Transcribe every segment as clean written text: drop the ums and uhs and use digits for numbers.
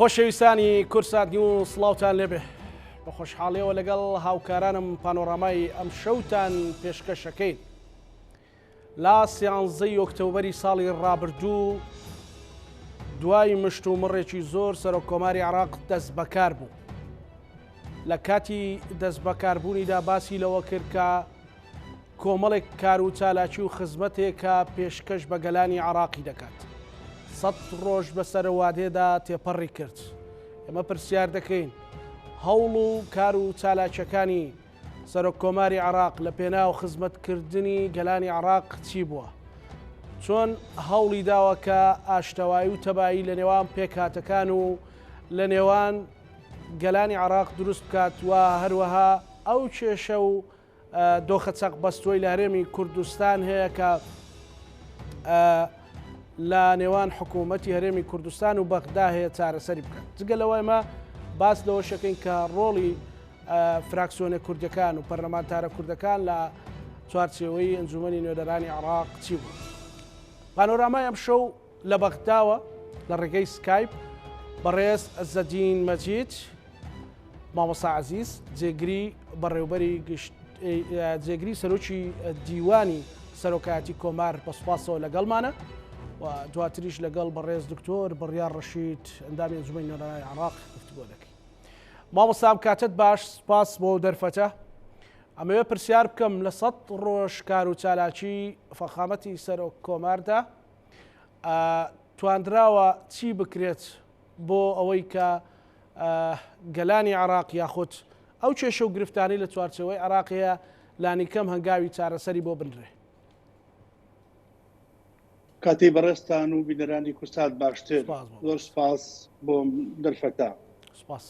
خۆشەویستانی کورسات نیو سڵاوتان لێبێ بە خۆشحاڵیەوە لەگەڵ هاوکارانم پانۆرامای ئەم شەوتان پێشکەشەکەین. لا 11 ئۆکتۆبەری ساڵی ڕابردوو دوای مشت و مڕێکی زۆر سەرۆکۆماری عێراق دەست بەکار بوو. لە کاتی دەست بەکاربوونیدا باسی لەوە کرد کە کۆمەڵێک کار و چالاکی و خزمەتێکە پێشکەش بە گەلانی عێراقی دەکات. 100 ڕۆژ بەسەر وادێدا تێپەڕی کرد. ئێمە پرسیار دەکەین هەوڵ و کار و چالاکیەکانی سەرۆککۆماری عێراق لە پێناو خزمەتکردنی گەلانی عێراق چی بووە؟ چۆن هەوڵی داوە کە ئاشتەوایی و تەبایی لە نێوان پێکهاتەکان و لە نێوان گەلانی عێراق دروست بکات و هەروەها ئەو کێشە و دۆخە چەق بەستۆی لە هەرێمی کوردستان هەیە کە لە نێوان حکوومەتی هەرێمی کوردستان و بەغدا هەیە چارەسەری بکات. جگە لەوە ئێمە باس لەوە شەکەین کە ڕۆڵی فراکسیۆنە کوردەکان و پەرلەمانتارە کوردەکان لە چوارچێوەی ئەنجومەنی نوێنەرانی عێراق چی بوو. پانۆرامای ئەم شەو لە بەغداوە لە ڕێگەی سکایپ بەڕێز عەزەدین مەجید مامۆستا عەزیز جێگری بەڕێوەبەری جێگری سەرۆکی دیوانی سەرۆکایەتی کۆمار بەسوپاسەوە لەگەڵمانە و دواتریش لەگەڵ بەڕێز دکتۆر بڕیار ڕەشید ئەندامی ئەنجومەنی نوێنەرانی عێراق گفتوگۆ دەکەین. مامۆستام کاتت باش، سپاس بۆ دەرفەتە. ئەمەوێ پرسیار بکەم لە 100 ڕۆژ کار و چالاکی فەخامەتی سەرۆک کۆماردا توانراوە چی بکرێت بۆ ئەوەی کە گەلانی عێراق یاخود ئەو کێشە و گرفتانی لە چوارچێوەی عێراقیە لانیکەم هەنگاوی چارەسەری بۆ بنرێ. کاتی بەڕێستان و بینەرانی کورسات باشتر، زۆر سپاس بۆ دەرفەتە. سپاس.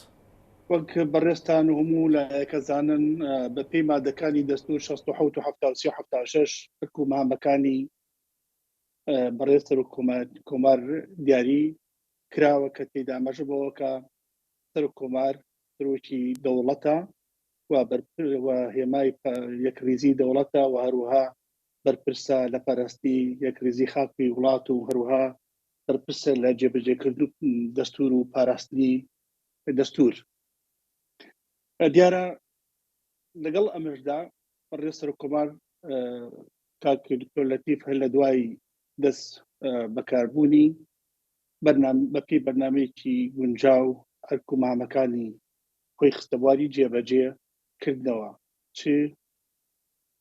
وەک بەڕێستان و هەموو لایەکە زانن بە پێی مادەکانی دەستور 67 و 76 حکومەکانی بەڕێز سەرۆککۆمار دیاری کراوە کە تێدا ئاماژە بەوە کە سەرۆککۆمار سەرۆکی دەوڵەتە و هێمای یەکریزی دەوڵەتە و هەروەها بەرپرسە لە پەرستی یەکریزی خاکی وڵات و هەروەها بەرپرسە لە جێبەجێکردن دەستور و پاراستنی دەستور. دیارە لەگەڵ ئەمەشدا بەڕێز سەرۆککۆمار کاک دکتۆر لەتیف هەر لە دوای دەست بەکاربوونی بەپێی بەرنامەیەکی گونجاو حکومەکانی خۆی خستەبواری جێبەجێ کردنەوە. چ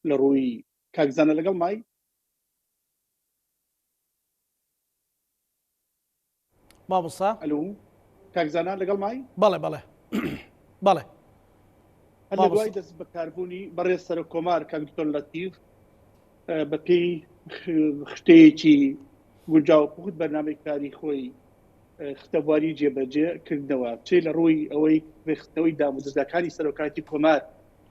لە ڕووی کاکزانە لەگەڵ مای مامۆستا ئەلو کاکزانە لەگەڵ مای بەڵێ بەڵێ بەڵێ هەر لە دوای دەست بەکاربوونی بەڕێز سەرۆککۆمار کاک دکتۆر لەتیف بەپێی خشتەیەکی گونجاو پوخت بەرنامەی کاری خۆی خستەبواری جێبەجێ کردنەوە چێ لە ڕووی ئەوەی خستەوەی دامودەستەکانی سەرۆکایەتی کۆمار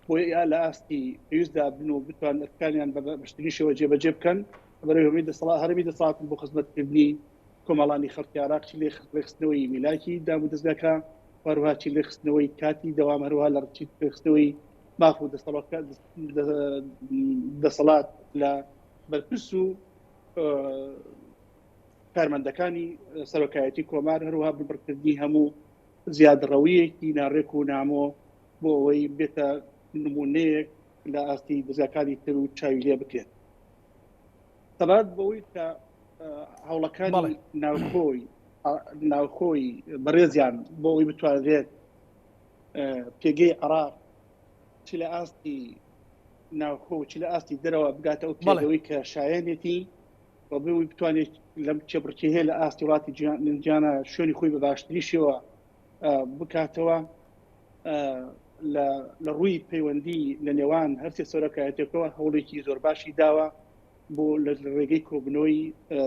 بۆی لە ئاستی پێویستدا بن و بتوان ئەرکانیان بە بەشتنیشەوە جێبەجێ بکەن بەڕێوەبەری هەرمی دەسەڵاتن بۆ خزمەتکردنی کۆمەڵانی خەڵکی عێراق چی لێخستنەوەی میلاکی دامودەستگاکە هەروها چی لێخستنەوەی کاتی دەوام هەروها لە لێخستنەوەی ماف و دەسەڵات لە بەرپرس و کارمەندەکانی سەرۆکایەتی کۆمار هەروها ببڕکردنی هەموو زیادڕەویەکی ناڕێک و نامۆ بۆ ئەوەی بێتە نمونەیەک لە ئاستی دەستگاکانی تر و چاوی لێ بکرێت. تەبات بەوەی کە هەوڵەکانی ناوخۆی بەڕێزیان بۆ ئەوەی بتوانرێت پێگەی عێراق چ لە ئاستی ناوخۆ چ لە ئاستی دەرەوە بگاتە ئەو پێگەوەی کە شایەنێتی و بۆی بتوانێت لەم چێبڕکی هەیە لە ئاستی وڵاتی جیانە شوێنی خۆی بە باشتریشەوە بکاتەوە لە ڕووی پەیوەندی لە نێوان هەرسێ سەرۆکایەتێکەوە هەوڵێکی زۆر باشی داوە بۆ لە ڕێگەی کۆبنەوەی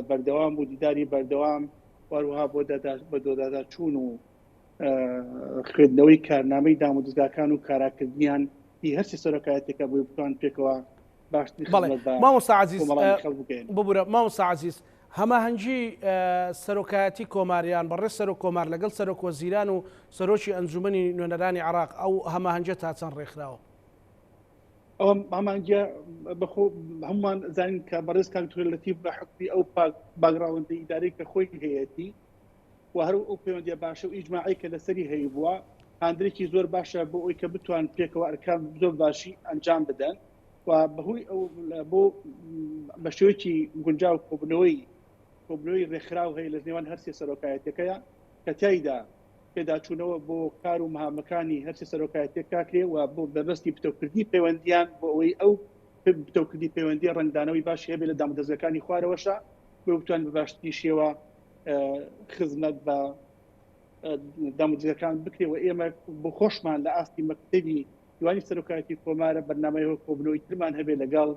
بەردەوام و دیداری بەردەوام وەروها بۆ دۆداداچوون و خوێندنەوەی کارنامەی دامودەستگاکان و کاراکردنیان هی هەرسی سەرۆکایەتێکە بۆی بتوان پێکەوە باشتری مامۆستا عەزیز ببوورە. مامۆستا عەزیز هەماهەنگی سەرۆکایەتی کۆماریان بەڕێز سەرۆک کۆمار لەگەڵ سەرۆک وەزیران و سەرۆکی ئەنجومەنی نوێنەرانی عێراق ئەو هەماهەنگە تا چەند ڕێکخراوە؟ ئەوە هەمانگە بەخۆ هەمومان زانین کە بەڕێز کاک دکتۆر لەتیف بە حکمی ئەو باگراوندی ئیدارەی کە خۆی هەیەتی و هەرو ئەو پەیوەندیە باشە و ئیجماعی کە لەسەری هەیە بووە هاندێکی زۆر باشە بۆ ئەوی کە بتوان پێکەوە ئەرکان زۆر باشی ئەنجام بدەن و بەهۆی ئەو بۆ بە شێوەیەکی گونجاو کۆبنەوەی ڕێکخراو هەیە لە نێوان هەرسێ سەرۆکایەتەکەیە کە تایدا پێداچوونەوە بۆ کار و مهامەکانی هەرسێ سەرۆکایەتێک کاکرێ و بۆ بەبەستی پتەوکردنی پەیوەندیان بۆ ئەوەی ئەو پتەوکردی پەیوەندی ڕنگدانەوەی باشی هەبێت لە دامەدەستگەکانی خوارەوەشە بۆ بتوان بە باشتری شێوە خزمەت بە دامەدەستگەکان بکرێەوە. ئێمە بۆ خۆشمان لە ئاستی مەکتەبی دیوانی سەرۆکایەتی کۆمارە بەرنامەیەوە کۆبنەوەی ترمان هەبێت لەگەڵ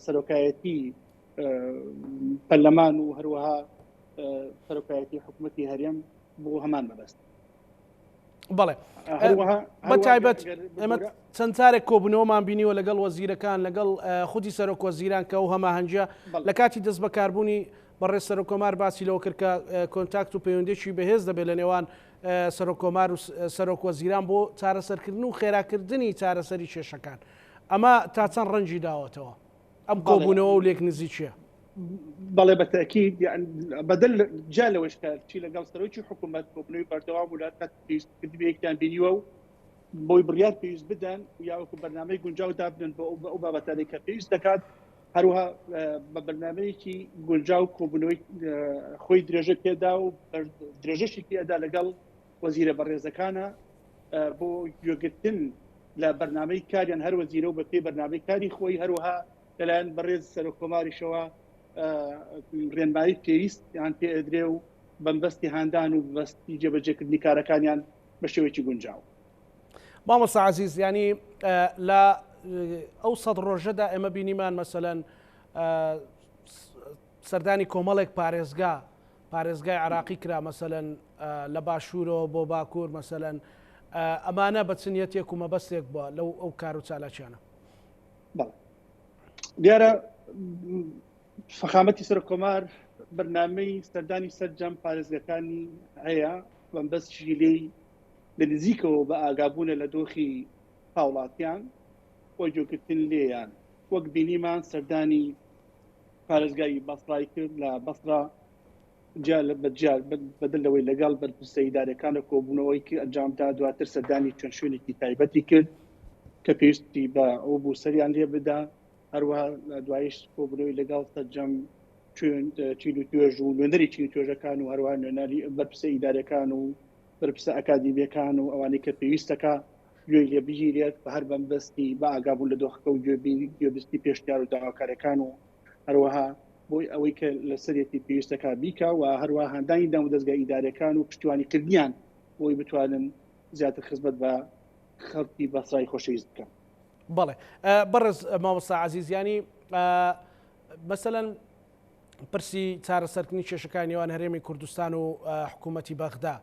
سەرۆکایەتی پەرلەمان و هەروەها سەرۆکایەتی حکوومەتی هەرێم بۆ هەمان مەبەست. بەڵێ بەتایبەت ئێمە چەند جارێک کۆبوونەوەمان بینیوە لەگەڵ وەزیرەکان لەگەڵ خودی سەرۆک وەزیران کە ئەو هەماهەنگە لە کاتی دەست بەکاربوونی بەڕێز سەرۆکۆمار باسی لەوە کرد کە کۆنتاکت و پەیوەندێکی بەهێز دەبێت لە نێوان سەرۆکۆمار و سەرۆک وەزیران بۆ چارەسەرکردن و خێراکردنی چارەسەری کێشەکان. ئەمە تا چەند ڕەنجی داوەتەوە ئەم کۆبوونەوە و لێک نزی چییە؟ بەڵێ بەتەکید بەدل جا لەوەش چی لەگەڵ سەرۆکی حکوومەت کۆبنەوەی بەردەوام وڵات پێویستکردنیەکیان بینیوە و بۆی بڕیار پێویست بدەن و یاوەکو بەرنامەی گونجاو دابنن بۆ ئەو بابەتانەی کە پێویست دەکات هەروها بە بەرنامەیەکی گونجاو کۆبوونەوەی خۆی درێژە پێدا و درێژەشی پێدا لەگەڵ وەزیرە بەڕێزەکانە بۆ گوێگرتن لە بەرنامەی کاریان هەر وەزیرە و بە پێی بەرنامەی کاری خۆی هەروها لەلایەن بەڕێز سەرۆکۆماریشەوە ڕێنمایی پێویست یان پێ ئەدرێ و بەمبەستی هاندان و بەستی جێبەجێکردنی کارەکانیان بە شێوەیەکی گونجاو. مامۆستا عەزیز ینی لە ئەو سەد ڕۆژەدا ئێمە بینیمان مەسەلەن سەردانی کۆمەڵێک پارێزگای عراقی کرا مەسەلەن لە باشوورەوە بۆ باکوور مەسەلەن ئەمانە بە چنیەتێک و مەبەستێک بووە لەو ئەو کار و چالاکیانە. دیارە فەخامەتی سەرۆکۆمار بەرنامەی سەردانی سەرجەم پارێزگەکانی هەیە بەمبەستی لێی لە نزیکەوە بە ئاگابوونە لە دۆخی هاوڵاتیان بۆ جۆگرتن لێیان وەک بینیمان سەردانی پارێزگای بەسڕای کرد لە بەسڕا بەدلەوەی لەگەڵ بەرپرسە ئیدارەکانە کۆبوونەوەی کە ئەنجامدا دواتر سەردانی چەند شوێنێکی تایبەتی کرد کە پێویستی بە ئەو بوو سەریان لێ بدا هەروەها دوایش کۆبوونەوەی لەگەڵ سەرجەم چین و توێژ و نوێنەری چین و توێژەکان و هەروەها نوێنەری بەرپرسە ئیدارەکان و بەرپرسە ئەکادیمیەکان و ئەوانەی کە پێویستەکە گوێی لێ بگیرێت بە هەر بەمبەستی بە ئاگابوون لە دۆخەکە و گوێبستی پێشتیار و داواکارەکان و هەروەها بۆی ئەوەی کە لە سەرەتی پێویستەکە بیکە و هەروەها هەندانی دام و دەستگای ئیدارەکان و پشتیوانی کردیان بۆی بتوانن زیاتر خزمەت بە خەڵکی بەسڕای خۆشەویست بکەن. بەڵێ بەڕێز مامۆستا عەزیز ینی مەسەلەن پرسی چارەسەرکردنی کێشەکانی نێوان هەرێمی کوردستان و حکوومەتی بەغدا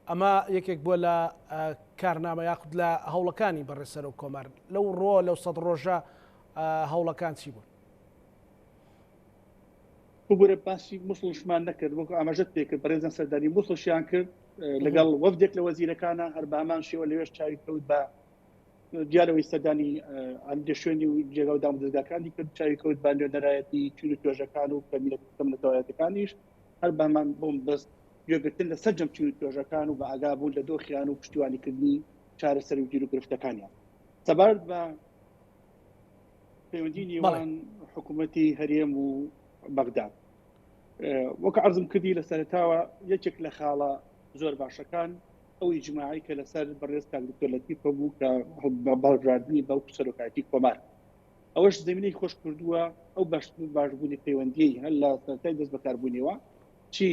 ئەمە یەکێک بووە لە کارنامە یاخود لە هەوڵەکانی بەڕێز سەرۆکۆمار لەو ڕۆ لەو سەد ڕۆژە هەوڵەکان چی بوون؟ بۆرە باسی مووسڵشمان نەکرد وەکو ئاماژەت پێکرد بەڕێزان سەردانی مووسڵشیان کرد لەگەڵ وەفدێک لە وەزیرەکانە هەر بەمان شێوە لەوێش چاوی کەوت بە دیارەوەی سەردانی ئەندێ شوێنی و جێگا و دامودەستگاکانی کرد چاوی کەوت بە نوێنەرایەتی چین و توێژەکان و کەمینەتەوایەتەکانیش هەر بەمان بۆم بەست گوێگرتن لە سەرجەم چین و توێژەکان و بە ئاگابوون لە دۆخیان و پشتیوانیکردنی چارەسەری و گیر و گرفتەکانیان سەبارەت بە پەیوەندی نێوان حکوومەتی هەرێم و بەغداد وەکو عەرزم کردی لە سەرەتاوە یەکێک لە خاڵە زۆر باشەکان ئەو ئیجماعی کە لەسەر بەڕێز کاک دکتۆر لەتیف بوو کە بەڵگەڕاندنی بەڵکو سەرۆکایەتی کۆمار ئەوەش زمینەی خۆش کردووە ئەو باشبوونی پەیوەندیی هەر لە سەرەتای دەست بەکاربوونیەوە چی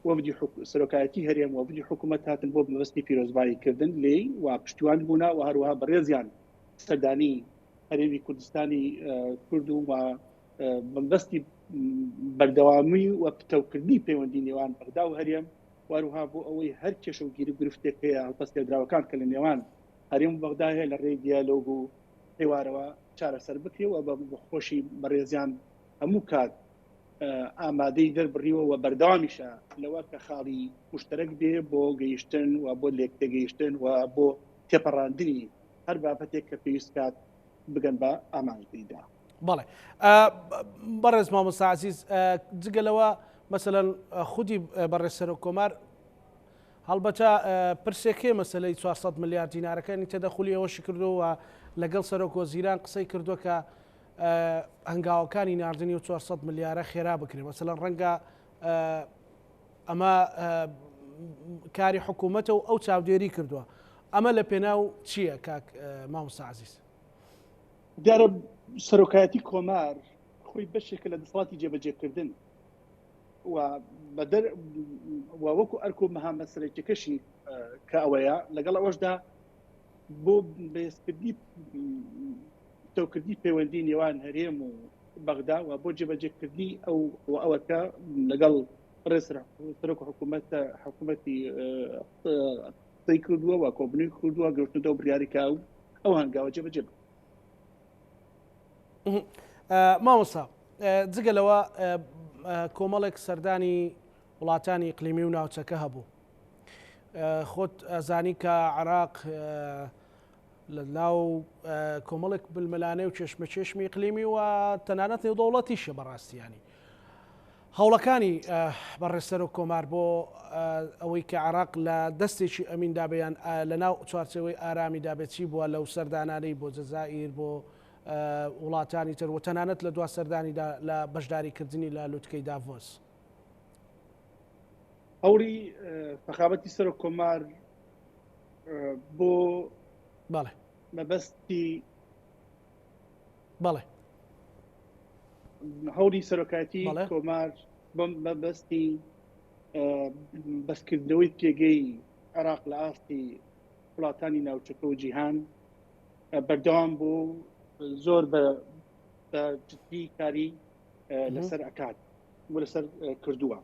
وەفدی سەرۆکایەتی هەرێم وەفدی حکوومەت هاتن بۆ مەبەستی پیرۆزباییکردن لێی و پشتیوان بوونا و هەروەها بەڕێزیان سەردانی هەرێمی کوردستانی کورد و مەبەستی بەردەوامی و پتەوکردنی پەیوەندی نێوان بەغدا و هەرێم واروها بۆ ئەوەی هەر کێشە و گیری گرفتێک هەیە هەڵپەستێدراوەکان کە لە نێوان هەرێم و بەغدا هەیە لە ڕێی دیالۆگ و هێوارەوە چارەسەر بکرێەوە بە خۆشی بەڕێزیان هەموو کات ئامادەی دەربڕیوە و بەردەوامیشە لەوە کە خاڵی مشتەرەک بێ بۆ گەیشتن و بۆ لێکتێگەیشتن و بۆ تێپەڕاندنی هەر بابەتێک کە پێویست کات بگەن بە ئامادەیدا. بەڵێ بەڕێز مامۆستا عەزیز جگەلەوە مثلا خودی بەڕێسەر کۆمار هەڵبەتە پرسێکێ مەسلەی 400 ملیار دینارەکانی تەدەخولی ئەوەشی کردووە لەگەڵ سەرۆک وەزیران قسەی کردووە کە هەنگاوەکانی ناردنی و 400 ملیارە خێرا بکرێت مەسەلەن ڕەنگە ئەمە کاری حکوومەتە و ئەو چاودێری کردووە ئەمە لە پێناو چییە کاک مامۆستا عەزیز؟ دیارە سەرۆکایەتی کۆمار خۆی بەشێکە لە دەسەڵاتی جێبەجێکردن و وەکو ئەرکۆ مەهام مەسەرێکەکەشی کە ئەوەیە لەگەڵ ئەوەشدا بۆ بەهێزکردنی تەوکردی پەیوەندی نێوان هەرێم و بەغدا و بۆ جێبەجێکردنی ئەوەکە لەگەڵ سەرۆک حکوومەتی قسەی کردووە و کۆبنەوەی کردووە گەورتنەوە بڕیاریکا و ئەو هەنگاوە جێبەجێ بکە. مامۆستا جگەلەوە کۆمەڵێک سەردانی وڵاتانی ئیقلیمی و ناوچەکە هەبوو خۆت ئەزانی کە عێراق لە ناو کۆمەڵێک بلملانەی و چێشمە ئیقلیمی و تەنانەت نێودەوڵەتیشە بەڕاستیانی هەوڵەکانی بەڕێسەر و کۆمار بۆ ئەوەی کە عێراق لە دەستێکی ئەمیندا بەیان لە ناو چوارچەوەی ئارامیدا بێتی بووە لەو سەردانانەی بۆ جەزائیر بۆ وڵاتانی تر و تەنانەت لە دوا سەردانیدا لە بەشداریکردنی لە لوتکەی داڤۆس. هەوڵی فەخامەتی سەرۆک کۆمار بۆ بەڵێ مەبەستی بەڵێ هەوڵی سەرۆکایەتی کۆمار بۆ مەبەستی بەسکردنەوەی پێگەی عێراق لە ئاستی وڵاتانی ناوچەکە و جیهان بەردەوام بوو زۆر بە جدی کاری لەسەر ئەکات و لەسەر کردووە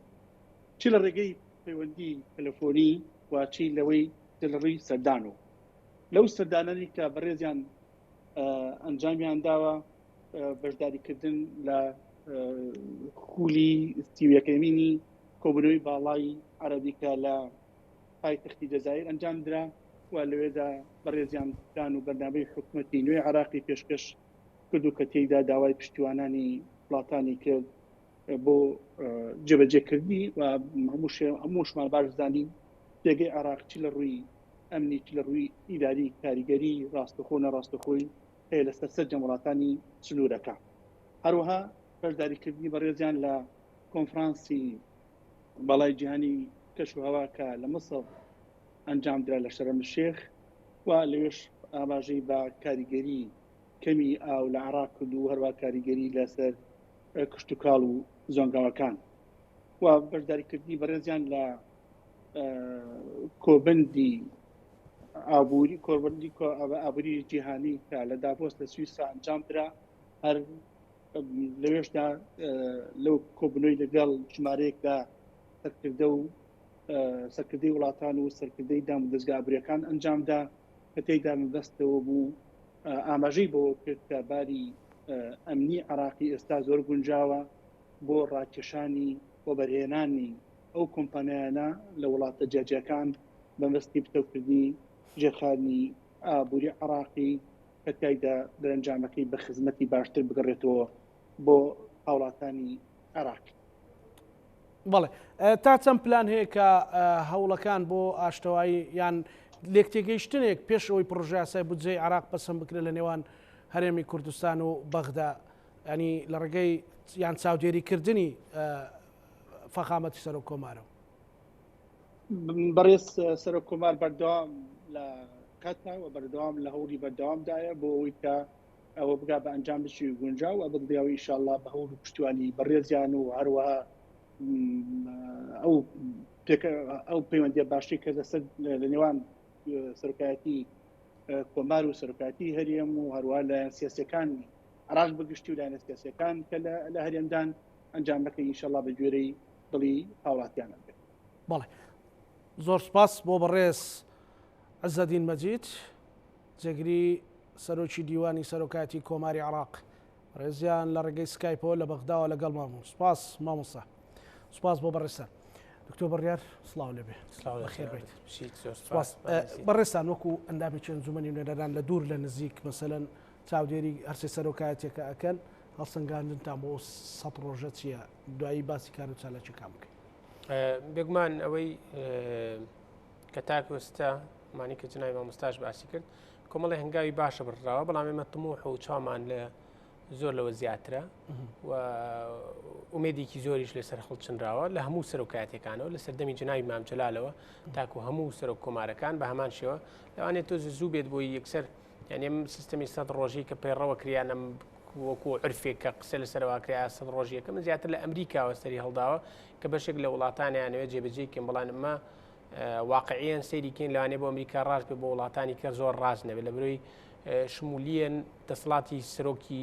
چی لە ڕێگەی پەیوەندی تەلەفۆنی و چی لەوەی دڵڕی سەردان و لەو سەردانانی کە بەڕێزیان ئەنجامیان داوە بەشداریکردن لە خولی سیویەکەمینی کۆبنەوەی باڵای عەرەبیکە لە پایتەختی جەزایر ئەنجام درا و لەوێدا بەڕێزیان دان و بەرنامەی حکوومەتی نوێی عێراقی پێشکەش کرد و کە تێیدا داوای پشتیوانانی وڵاتانی کرد بۆ جێبەجێکردنی و هەمووشمان باش زانین پێگەی عێراق چی لە ڕووی ئەمنی چی لە ڕووی ئیداری کاریگەری ڕاستەخۆ نەڕاستەخۆی هەیە لەسەر سەرجەم وڵاتانی سنوورەکە هەروەها بەشداریکردنی بەڕێزیان لە کۆنفرانسی باڵای جیهانی کەش و هەواکە لە مەسڵ ئەنجام درا لە شەرم الشێخ و لەوێش ئاماژەی بە کاریگەری کەمی ئاو لە عێراق کرد و هەروە کاریگەری لەسەر کشتتوکاڵ و زۆنگاوەکان و بەشداریکردنی بەڕێزیان لە کۆبندی ئابووری کۆبندی ئابووری جیهانی کە لە داڤۆس لە سویسرا ئەنجام درا هەر لەوێشدا لەو کۆبنەوەی لەگەڵ ژمارەیەکدا سەرکردە و سەرکردەی وڵاتان و سەرکردەی دام و دەستگا ئابووریەکان ئەنجامدا کە تێیدا مەبەستەوە بوو ئاماژەی بۆ کرد کە باری ئەمنی عێراقی ئێستا زۆر گونجاوە بۆ ڕاکێشانی بۆ بەرهێنانی ئەو کۆمپانیانە لە وڵاتە جیاجیەکان بەمەستی پتەوکردنی ژێرخانی ئابووری عێراقی کە تایدا دەرەنجامەکەی بە خزمەتی باشتر بگەڕێتەوە بۆ هاوڵاتانی عێراق. بەڵێ تا چەند پلان هەیە کە هەوڵەکان بۆ ئاشتەوایی یان لێکتێگەیشتنێک پێش ئەوەی پڕۆژە یاسای بودجەی عێراق بەسەم بکرێت لە نێوان هەرێمی کوردستان و بەغدا ینی لە ڕێگەی یان چاودێریکردنی فەخامەتی سەرۆک کۆمارە؟ بەڕێز سەرۆک کۆمار بەردەوام لە کاتنا و بەردەوام لە هەوڵی بەردەوامدایە بۆ ئەوەی کە ئەوە بگا بە ئەنجام بچی گونجا و بڵێەوە ئینشاءالله بە هەوڵ و پشتیوانی بەڕێزیان و هەروەها ئەو پەیوەندیە باشی کە لەسەر لە نێوان سەرۆکایەتی کۆمار و سەرۆکایەتی هەرێم و هەروە لە سیاسەکانی عێراق بگشتی و لایەنە سیاسەکان کە لە هەرێمدان ئەنجامەکەی ئینشاءالله بە گوێرەی دڵی هاوڵاتیانە بێت. بەڵێ زۆر سپاس بۆ بەڕێز عەزەدین مەجید جێگری سەرۆکی دیوانی سەرۆکایەتی کۆماری عێراق ڕێزیان لە ڕێگەی سکایپەوە لە بەغداوە لەگەڵ مامۆ. سپاس مامۆستا، سپاس بۆ بەڕێستان. دکتۆر بڕیار سڵاو لەبێ خێر بیت. بەڕێستان وەکو ئەندامی چەند زومەنی نوێنەران لە دوور لە نزیک مەسەلەن چاودێری هەرسێ سەرۆکایەتێکە ئەکەن هەڵسەنگاندنتان بۆ 100 ڕۆژە چییە؟ دوایی باسی کار و چالاکیەکان بکەین. بێگومان ئەوەی کە تاکوستا مانی کە جنای مامۆستاش باسی کرد کۆمەڵی هەنگاوی باشە بڕراوە، بەڵام ئێمە تموح و چامان لە زۆر لەوە زیاترە و ئومێدێکی زۆریش لەسەر خەڵچنراوە لە هەموو سەرۆکاتەکانەوە لە سەردەمی جناوی مام جەلالەوە تاکو هەموو سەرۆک کۆمارەکان بە هەمان شێوە لەوانێت تۆ زوو بێت بۆی یەکسەر یعنی ئەم سیستەمی 100 ڕۆژی کە پەیڕەوە کریانە وەکو عرفێک کە قسە لەسەرەوەکریا 100 ڕۆژیەکە من زیاتر لە ئەمریکاوە سەری هەڵداوە کە بەشێک لە وڵاتانیانەوێت جێبەجێکن بەڵام ئەمە واقعیان سەیریکەین لەوانێ بۆ ئەمریکا ڕاست بێ بۆ وڵاتانی کە زۆر ڕاست نەبێت لە بەرۆی شمولیەن دەسەڵاتی سەرۆکی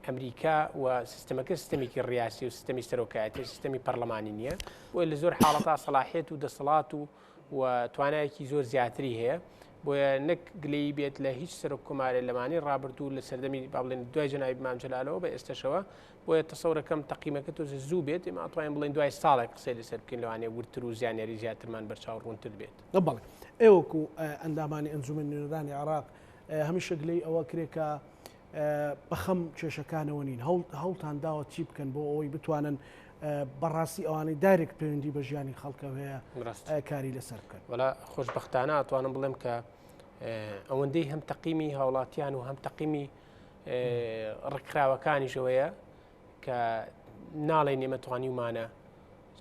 ئەمریکا و سیستەمەکە سیستەمێکی ڕیاسی و سیستەمی سەرۆکایەتی سیستەمی پەرلەمانی نییە بۆیە لە زۆر حاڵەتا سەلاحیەت و دەسەڵات و توانایەکی زۆر زیاتری هەیە بۆیە نەک گلەی بێت لە هیچ سەرۆک کۆمارێ لەمانی ڕابردوو لە سەردەمی با بڵێن دوای جەنابی مام جەلالەوە بە ئێستاشەوە بۆیە تەسەورەکەم تەقیمەکە تۆ زوو بێت ئێمە ئەتوانین بڵێن دوای ساڵێک قسەی لەسەر بکەین لەوانێ ورتر و زیانیاری زیاترمان بەرچاو ڕوونتر بێت. بەڵێ ئێوەکو ئەندامانی ئەنجومەن نوێنەرانی عێراق هەمیشە گلەی ئەوە کرێکە بەخەم کێشەکانەوە نین هەوڵتان داوە چی بکەن بۆ ئەوەی بتوانن بەڕاستی ئەوانەی دایرێک پەیوەندی بە ژیانی خەڵکە هەیە کاری لەسەر بکەن. وەلا خۆشبەختانە ئەتوانم بڵێم کە ئەوەندەی هەم تەقیمی هاوڵاتیان و هەم تەقیمی ڕێکخراوەکانیشەوەیە کە ناڵێن ئێمە توانیمانە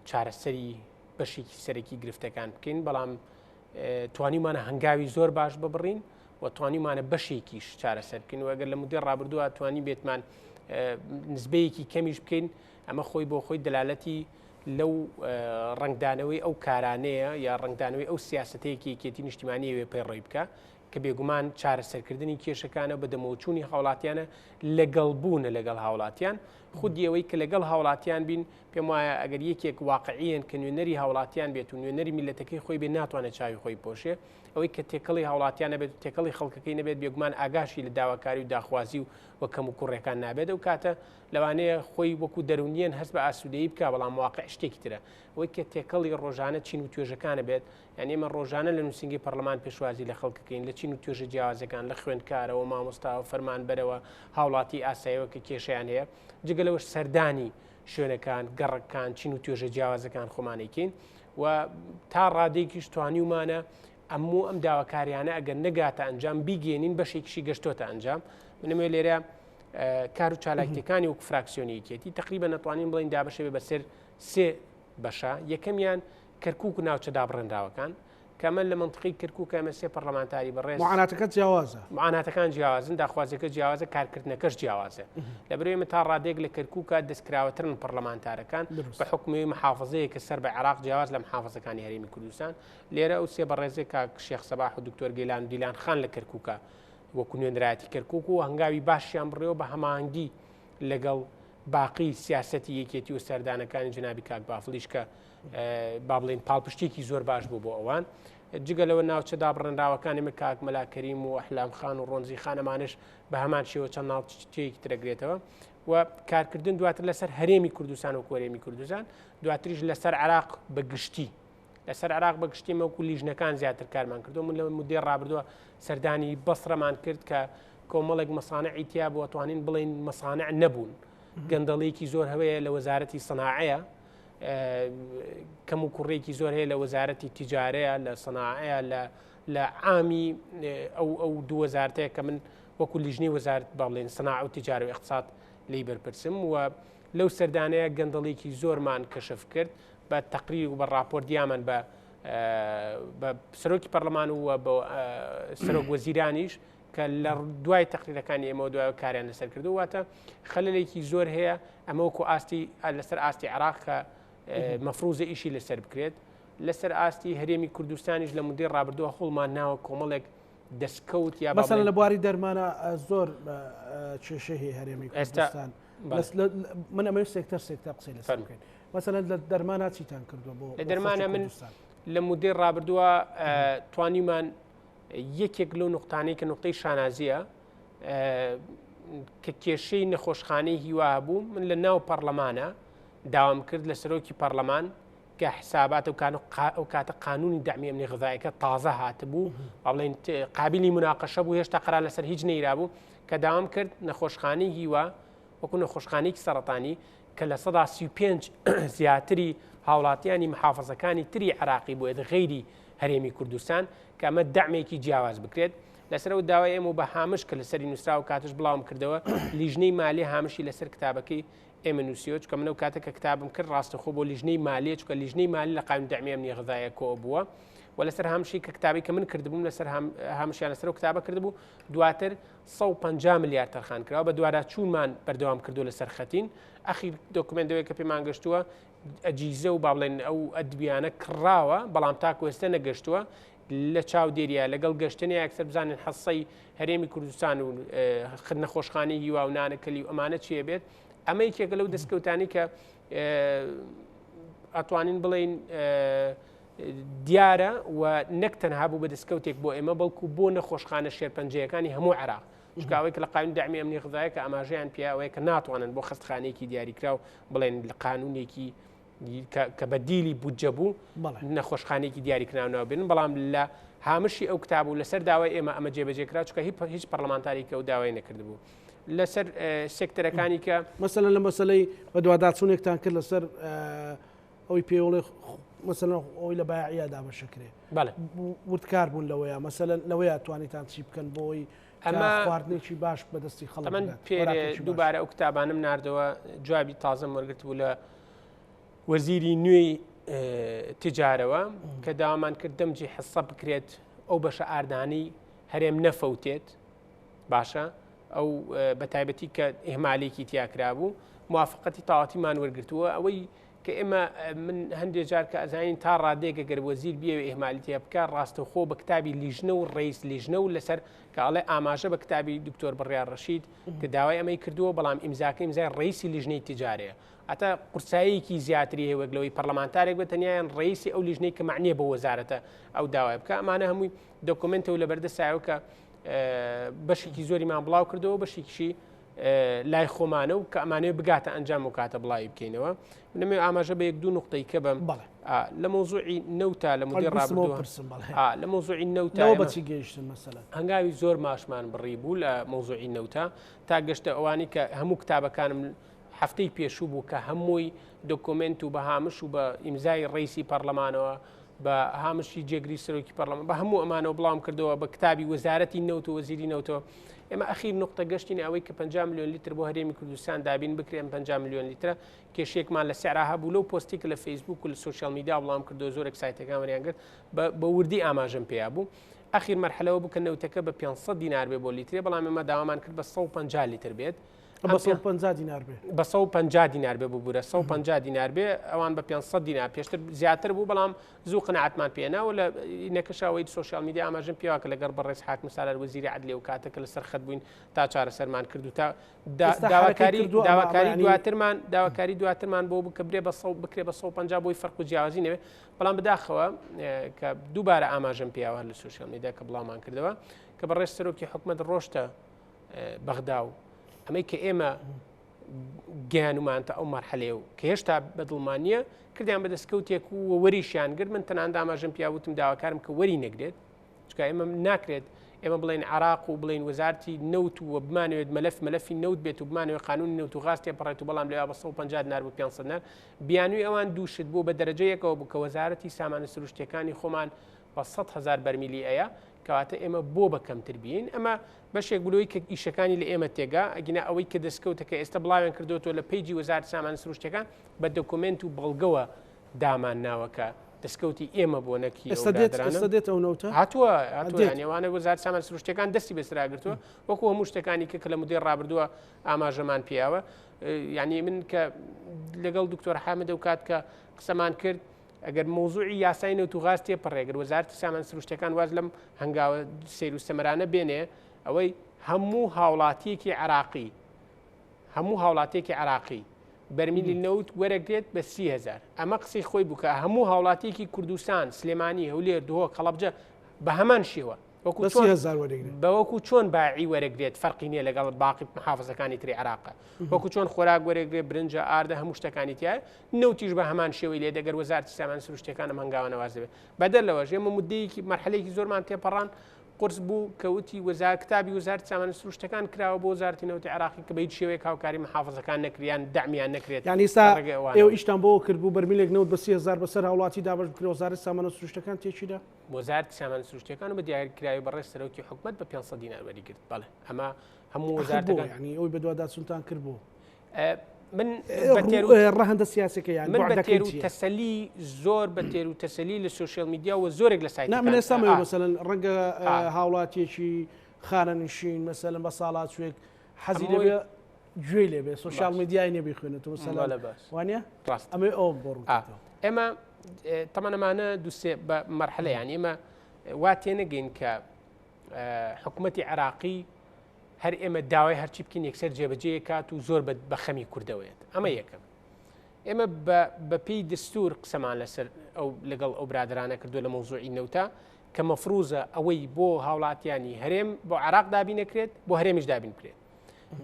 چارەسەری بەشێکی سەرەکی گرفتەکان بکەین بەڵام توانیمانە هەنگاوی زۆر باش ببڕین و توانیمانە بەشێکیش چارەسەر بکەین و ئەگەر لە مودێ ڕابردووە توانی بێتمان نسبەیەکی کەمیش بکەین ئەمە خۆی بۆ خۆی دەلالەتی لەو ڕنگدانەوەی ئەو کارانەیە یا ڕنگدانەوەی ئەو سیاسەتەیەکی یەکێتی نیشتیمانی وێ پەیڕۆی بکە کە بێگومان چارەسەرکردنی کێشەکانە بە دەمەوچوونی هاوڵاتیانە لەگەڵبوونە لەگەڵ هاوڵاتیان خودی ئەوەی کە لەگەڵ هاوڵاتیان بین پێم وایە ئەگەر یەکێک واقعیان کە نوێنەری هاوڵاتیان بێت و نوێنەری میلەتەکەی خۆی بێ ناتوانێت چاوی خۆی پۆشێ ئەوەی کە تێکەڵی هاوڵاتیان نەبێت تێکەڵی خەڵکەکەی نەبێت بێگومان ئاگاشی لە داواکاری و داخوازی و کەم و کوڕێکان نابێت و کاتە لەوانەیە خۆی وەکو دەرونیان هەست بە ئاسوودەیی بکە بەڵام واقع شتێکی ترە ئەوەی کە تێکەڵی ڕۆژانە چین و توێژەکانە بێت یعنی ئێمە ڕۆژانە لە نووسنگی پەرلەمان پێشوازی لە خەڵکەکەین لە چین و توێژە جیاوازەکان لە خوێندکارەوە مامۆستا و فەرمانبەرەوە هاوڵاتی ئاساییەوە کە کێشیان هەیە جگەلەوەش سەردانی شوێنەکان گەڕەکان چین و توێژە جیاوازەکان خۆمانێکین و تا ڕادێکیش توانیمانە ئەموو ئەم داواکاریانە ئەگەر نەگاتە ئەنجام بیگەێنین بەشێکیشی گەشتۆتە ئەنجام منەوێ لێرە کار و چالاکیەکانی وەکو فراکسیۆنیەکێتی تقریبا نەتوانین بڵین دابەشێ بەسەر سێ بەشە یەکەمیان کەرکووک و ناوچە دابڕێنراوەکان کەمە لە منطقی کەرکووک ئەمە سێ پەرلەمانتاری بەڕێز معاناتەکە جیاوازە معاناتەکان جیاوازن داخوازەکە جیاوازە کارکردنەکەش جیاوازە لەبەرەوەی ئێمە تا ڕادێک لە کەرکووکە دەستکراوەترن پەرلەمانتارەکان بە حکومی محافظەیە کە سەر بە عێراق جیاواز لە محافظەکانی هەرێمی کوردستان لێرە ئەو سێ بەڕێزێک کە شێخ سەباح و دکتۆر گەیلان و دیلان خان لە کەرکووکە وەکو نوێنەرایەتی کەرکووک و هەنگاوی باشیان بڕێەوە بە هەماهەنگی لەگەڵ باقی سیاسەتی یەکێتی و سەردانەکانی جنابی کاک بافڵیش کە با بڵێن پاڵپشتێکی زۆر باش بوو بۆ ئەوان جگە لەوە ناوچە دابڕێنراوەکانی ئێمە کاک مەلا کەریم و ئەحلام خان و ڕۆنزی خانەمانش بە هەمان شێوە چەند ناوچەیەکی ترەگرێتەوە و کارکردن دواتر لەسەر هەرێمی کوردستان و کۆرێمی کوردستان دواتریش لەسەر عێراق بەگشتی لەسەر عێراق بەگشتی مەوکو لیژنەکان زیاتر کارمان کردو من لە مودێ ڕابردووە سەردانی بەسڕەمان کرد کە کۆمەڵێک مەسانعی تیا بۆ توانین بڵین مەسانع نەبوون گەندەڵێکی زۆر هەوەیە لە وەزارەتی سەناعەیە کەم و کوڕێکی زۆر هەیە لە وەزارەتی تیجارەیە لە سەناعەیە لە عامی ئەو دوو وەزارەتەیە کە من وەکو لیژنەی وەزارەت با بڵێن سەناع و تیجارە و اقتصاد لی بەرپرسم و لەو سەردانەیە گەندەڵێکی زۆرمان کەشف کرد بە تەقریر و بە راپۆرتیامان بە سەرۆکی پەرلەمان و بە سەرۆک وەزیرانیش کە لە دوای تەقریرەکانی ئێمە دوای کاریان لەسەر کردو واتە خەلەلێکی زۆر هەیە ئەمە وەکو ئاستی لەسەر ئاستی عێراق کە مەفروزە ئیشی لەسەر بکرێت لەسەر ئاستی هەرێمی کوردستانیش لە مودێ ڕابردووە هەوڵمان ناوە کۆمەڵێک دەستکەوت یا بەسەر لە بواری دەرمانە زۆر کێشە هەیە هەرێمی کوردستان من ئەمە سێکتەر قسەی لەسەر بکەین مەسەلەن لە دەرمانە چیتان کردووە بۆ لە دەرمانە من لە مودێ ڕابردووە توانیمان یەکێک لەو نقطانەی کە نقطەی شانازیە کە کێشەی نەخۆشخانەی هیوا بوو من لە ناو پەرلەمانە داوام کرد لە سەرۆکی پەرلەمان کە حسابات ئەو کاتە قانونی دەعمی ئەمنی غذایەکە تازە هاتبوو بڵێن قابلی مناقەشە بوو هێشتا قەرار لەسەر هیچ نەیرابوو کە داوام کرد نەخۆشخانەی هیوا وەکو نەخۆشخانەیەکی سەرەتانی کە لە 135 زیاتری هاوڵاتیانی محافەزەکانی تری عراقی بووێت غەیری هەرێمی کوردستان کە ئەمە دەعمێکی جیاواز بکرێت لەسەرەوە داوای ئێمە بە هامش کە لەسەری نووسرا و کاتش بڵاوم کردەوە لیژنەی مالی هامشی لەسەر کتابەکەی ئێمە نووسیوە چکە منە و کاتە کە کتابم کرد ڕاستەخۆ بۆ لیژنەی مالی چکە لیژنەی مالی لە قانون دەعمی ئەمنی غذایە کۆ بووە و لەسەر هەمشی کە کتابی کە من کردبووم لەسەر هەمشیان لەسەر و کتابە کردبوو دواتر 150 میلیارد تەرخان کراوە بە دووارا چوونمان بەردەوام کردو لەسەر خەتین ئەخیر دۆکمنتەوەی کە پێمان گەشتووە ئەجیزە و با بڵێن ئەو ئەدبیانە کڕاوە بەڵام تاکو ئێستا نەگەشتووە لە چاو دێریە لەگەڵ گەشتنی ئەکسەر بزانن حەسەی هەرێمی کوردستان و نەخۆشخانەی هیوا و نانەکەلی و ئەمانە چیە بێت ئەمە یەکێکە لەو دەستکەوتانی کە ئەتوانین بڵێن دیارە و نەک تەنها بوو بە دەستکەوتێک بۆ ئێمە بەڵکو بۆ نەخۆشخانە شێرپەنجەیەکانی هەموو عێراق شکاوەی کە لە قانون دەعمی ئەمنی غذایە کە ئاماژەیان پیاوەیە کە ناتوانن بۆ خستخانەیەکی دیاریکرا و بڵێن لە قانونێکی کە بەدیلی بودجە بوو نەخۆشخانەیەکی دیاریکراونەوە بێن بەڵام لە هامشی ئەو کتاب و لەسەر داوای ئێمە ئەمە جێبەجێکرا چکە هیچ پەرلەمانتاریکە و داوای نەکردبوو لەسەر سێکتەرەکانی کە مەسەلەن لە مەسەلەی بە دوواداچوونێکتان کرد لەسەر ئەوی پێوڵێ مەسەلەن ئەوی لە بایعیا دابەشەکرێ وردکار بوون لەوەیە مەسەلەن لەوەیە توانیتان چی بکەن بۆی ئەمە خواردنێکی باش بەدەستی خەڵک من پێ دووبارە ئەو کتابانم ناردەوە جوابی تازەم وەرگرت بوو لە وەزیری نوێی تجارەوە کە داوامان کرد دەمجی حسە بکرێت ئەو بەشە ئاردانی هەرێم نەفەوتێت باشە ئەو بە تایبەتی کە ئێمالێکی تیاکرا بوو موافقەتی تاواتیمان وەرگرتووە ئەوەی کە ئێمە من هەندێک جار کە ئەزانین تا ڕادێکە گەر وەزیر بیەوە ئێمالیتیا بکە ڕاستەخۆ بە کتابی لیژنە و ڕێیس لیژنە و لەسەر کە ئەڵێ ئاماژە بە کتابی دکتۆر بڕیار ڕەشید کە داوای ئەمەی کردووە بەڵام ئیمزاکە ئیمزای ڕێیسی لیژنەی تجارەیە ئەتا قورساییەکی زیاتری هەیە وەکلەوەی پەرلەمانتارێک بە تەنیایان ڕێیسی ئەو لیژنەی کە معنیە بە وەزارەتە ئەو داوای بکە ئەمانە هەمووی دۆکمنتە و لە بەردەسایەوە کە بەشێکی زۆریمان بڵاو کردەوە بەشێکیشی لای خۆمانە و کە ئەمانەیە بگاتە ئەنجام و کاتە بڵاوی بکەینەوە نەمێ ئاماژە بە یەک دوو نقطەی کە بەم لە مۆزوعی نەوتا لە مدیر ڕابردووە لە مۆزوعی نەوتا بەچی گەیشتن مەسەلەن هەنگاوی زۆر ماشمان بڕی بوو لە مۆزوعی نەوتا تا گەشتە ئەوانی کە هەموو کتابەکانم هەفتەی پێشوو بوو کە هەمووی دۆکۆمنت و بە هامش و بە ئیمزای ڕیسی پەرلەمانەوە بە هامشی جێگری سەرۆکی پەرلەمان بە هەموو ئەمانەوە بڵاوم کردەوە بە کتابی وەزارەتی نەوت و وەزیری نەوتەوە ئێمە ئەخیر نقطە گەشتین ئەوەی کە 50 میلیۆن لیتر بۆ هەرێمی کوردستان دابین بکرێن 50 میلیۆن لیترە کێشێکمان لە سعرا هەبوو لەو پۆستی کە لە فەیسبوک و لە سوشیال میدیا بڵاوم کردەوە زۆرێک سایتەکان وەریان کرد بە وردی ئاماژەم پێیا بوو ئەخیر مەرحلەوە بوو کە نەوتەکە بە 500 دینار بێ بۆ لیترێ بەڵام ئێمە داوامان کرد بە 150 لیتر بێت بە 150 دینار بێ بە 150 دینار بێ بوورە 150 دینار بێ ئەوان بە 500 دینار پێشتر زیاتر بوو بەڵام زوو قناعەتمان پێێناوە لە نەکەشاوەی سوشیال میدیا ئاماژەم پێوە کە لەگەڵ بەڕێز حاکم سالار وەزیری عەدلیە و کاتەکە لەسەر خەت بووین تا چارەسەرمان کرد و تا داواکاری دواترمان بۆ بکە بکرێ بە 150 بۆی فەرق و جیاوازی نەوێ بەڵام بەداخەوە کە دووبارە ئاماژەم پیاوە لە سوشیال میدیا کە بڵاومان کردەوە کە بەڕێز سەرۆکی حکومەت ڕۆشتە بەغدا و ئەمەی کە ئێمە گیانمانتە ئەو مەرحەلێ و کە هێشتا بەدڵمانیە کردیان بە دەستکەوتێک و وەریشیان گرت من تەناندا ئاماژەم پیاوتم داواکارم کە وەری نەگرێت چکە ئێمە ناکرێت ئێمە بڵێن عراق و بڵێن وەزارتی نەوت و بمانوێت مەلەفی نەوت بێت و بمانوێت قانونی نەوت و غاستێ پڕێت و بەڵام لێوا بە 150 دینار بۆ 500 دینار بیانووی ئەوان دووشت بوو بە دەرەجەیەکەوە بوو کە وەزارەتی سامانە سروشتیەکانی خۆمان بە 100,000 بەرمیلی ئەیە کەواتە ئێمە بۆ بەکەمتر بین ئەمە بەشێک گلۆی کە ئیشەکانی لە ئێمە تێگا ئەگینا ئەوەی کە دەستکەوتەکە ئێستا بڵاویان کردوەوە لە پیجی وەزارەتی سامانە سروشتیەکان بە دۆکومنت و بەڵگەوە دامان ناوەکە دەستکەوتی ئێمە بۆ نەکی ئێستا دێت ئەو نەوتە هاتووە نێوانە وەزارەتی سامانە سروشتیەکان دەستی بەسراگرتووە وەکو هەموو شتەکانی کە لە مدیر ڕابردووە ئاماژەمان پیاوە یعنی من کە لەگەڵ دکتۆر حامد و کات کە قسەمان کرد ئەگەر مۆزوعی یاسای نەوت و غاز تێپەڕێگر وەزارەتی سامانە سروشتیەکان واز لەم هەنگاوە سیر و سەمەرانە بێنێ ئەوەی هەموو هاوڵاتیەکی عراقی بەرمیلی نەوت وەرەگرێت بە 30,000 ئەمە قسەی خۆی بووکە هەموو هاوڵاتیەکی کوردستان سلێمانی هەولێر دهۆ کەڵەبجە بە هەمان شێوە بەوەکو چۆن باعی وەرەگرێت فەرقی نییە لەگەڵ باقی محافزەکانی تری عراقە وەکو چۆن خۆراک وەرەگرێت برنجە ئاردە هەموو شتەکانی تایە نەوتیش بە هەمان شێوەی لێ دەگەر وەزارەتی سامانە سروشتیەکان ئەم هەنگاوانە واز دەبێت بەدەر لەوەش ئێمە مودەیەکی مەرحلەیەکی زۆرمان تێپەڕان قرس بوو کەوتی وەزار کتابی وەزارەتی سامانە سروشتەکان کراوە بۆ وەزارەتی نەوتی عێراقی کە بە هیچ شێوەیەک هاوکاری محافەزەکان نەکریان دەعمیان نەکرێت. یعنی ئێستا ئێوە ئیشتان بۆ کردبوو بەرمیلێک نەوت بە 30,000 بەسەر هاوڵاتی دابش بکرێ وەزارەتی سامانە سروشتەکان تێکیدا؟ وەزارەتی سامانە سروشتەکان و بە دیاریکراوی بەڕێز سەرۆکی حکومەت بە 500 دینار وەریگرت. بەڵێ ئەمە هەموو وەزارەتەکان ینی ئەوی بە دوواداچوونتان کرد بوو. من ڕەهەندە سیاسەکە یان من بە تێر و تەسەلی زۆر بە تێر و تەسەلی لە سوشیل میدیا و زۆرێک لە سایت من ئێستا مەسەلەن ڕەنگە هاوڵاتیەکی خانەنشین مەسەلەن بە ساڵات شوێک حەزی لەبێ گوێ لێبێ سوشیال میدیای نێ بخوێنێتەوە مەسەلەن وانە ئەمە ئەو بۆ ئێمە تەمەنەمانە دووسێ بە مەرحلە یان ئێمە وا تێنەگەین کە حکوومەتی عێراقی هەر ئێمە داوای هەرچی بکەین یەکسەر جێبەجێ کات و زۆر بە خەمی کوردەوەیێت. ئەمە یەکەم. ئێمە بەپێی دستور قسەمان لەسەر ئەو لەگەڵ ئەو برادرانە کردو لە مەوزوعی نەوتە کە مەفروزە ئەوەی بۆ هاوڵاتیانی هەرێم بۆ عێراق دابینەکرێت بۆ هەرێمیش دابینکرێت.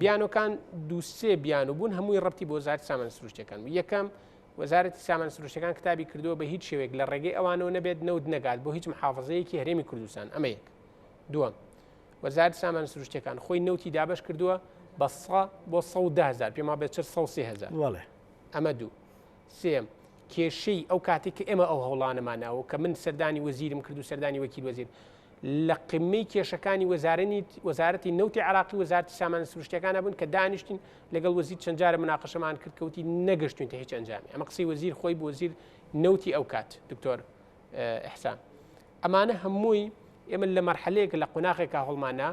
بیانەکان دووسێ بیان و بوون هەمووی ڕەبتی بۆ وەزارەتی سامانە سروشتەکان. یەکەم وەزارەتی سامانە سروشتەکان کتابی کردووە بە هیچ شێوەیەک لە ڕێگەی ئەوانەوە نەبێت نەوت نەگات بۆ هیچ محافەزەیەکی هەرێمی کوردستان. ئەمە یەک. دووەم وەزارەتی سامانە سروشتەکان خۆی نەوتی دابش کردووە بە 100 بۆ 110,000 پێما بێت 130,000. ئەمە دوو. سێم کێشەی ئەو کاتێک کە ئێمە ئەو هەوڵانەماناوە کە من سەردانی وەزیرم کرد و سەردانی وەکیل وەزیر لە قمەی کێشەکانی وەزارەتی نەوتی عێراقی وەزارەتی سامانە سروشتەکان بوون کە دانیشتین لەگەڵ وەزیر چەند جارە مناقەشەمان کرد کەوتی نەگەشتوینتە هیچ ئەنجامی. ئەمە قسەی وەزیر خۆی بۆ وەزیر نەوتی ئەو کات دکتۆر ئیحسان. ئەمانە هەمووی ئێمە لە مەرحەلەیەک لە قۆناغێکا هەڵمانە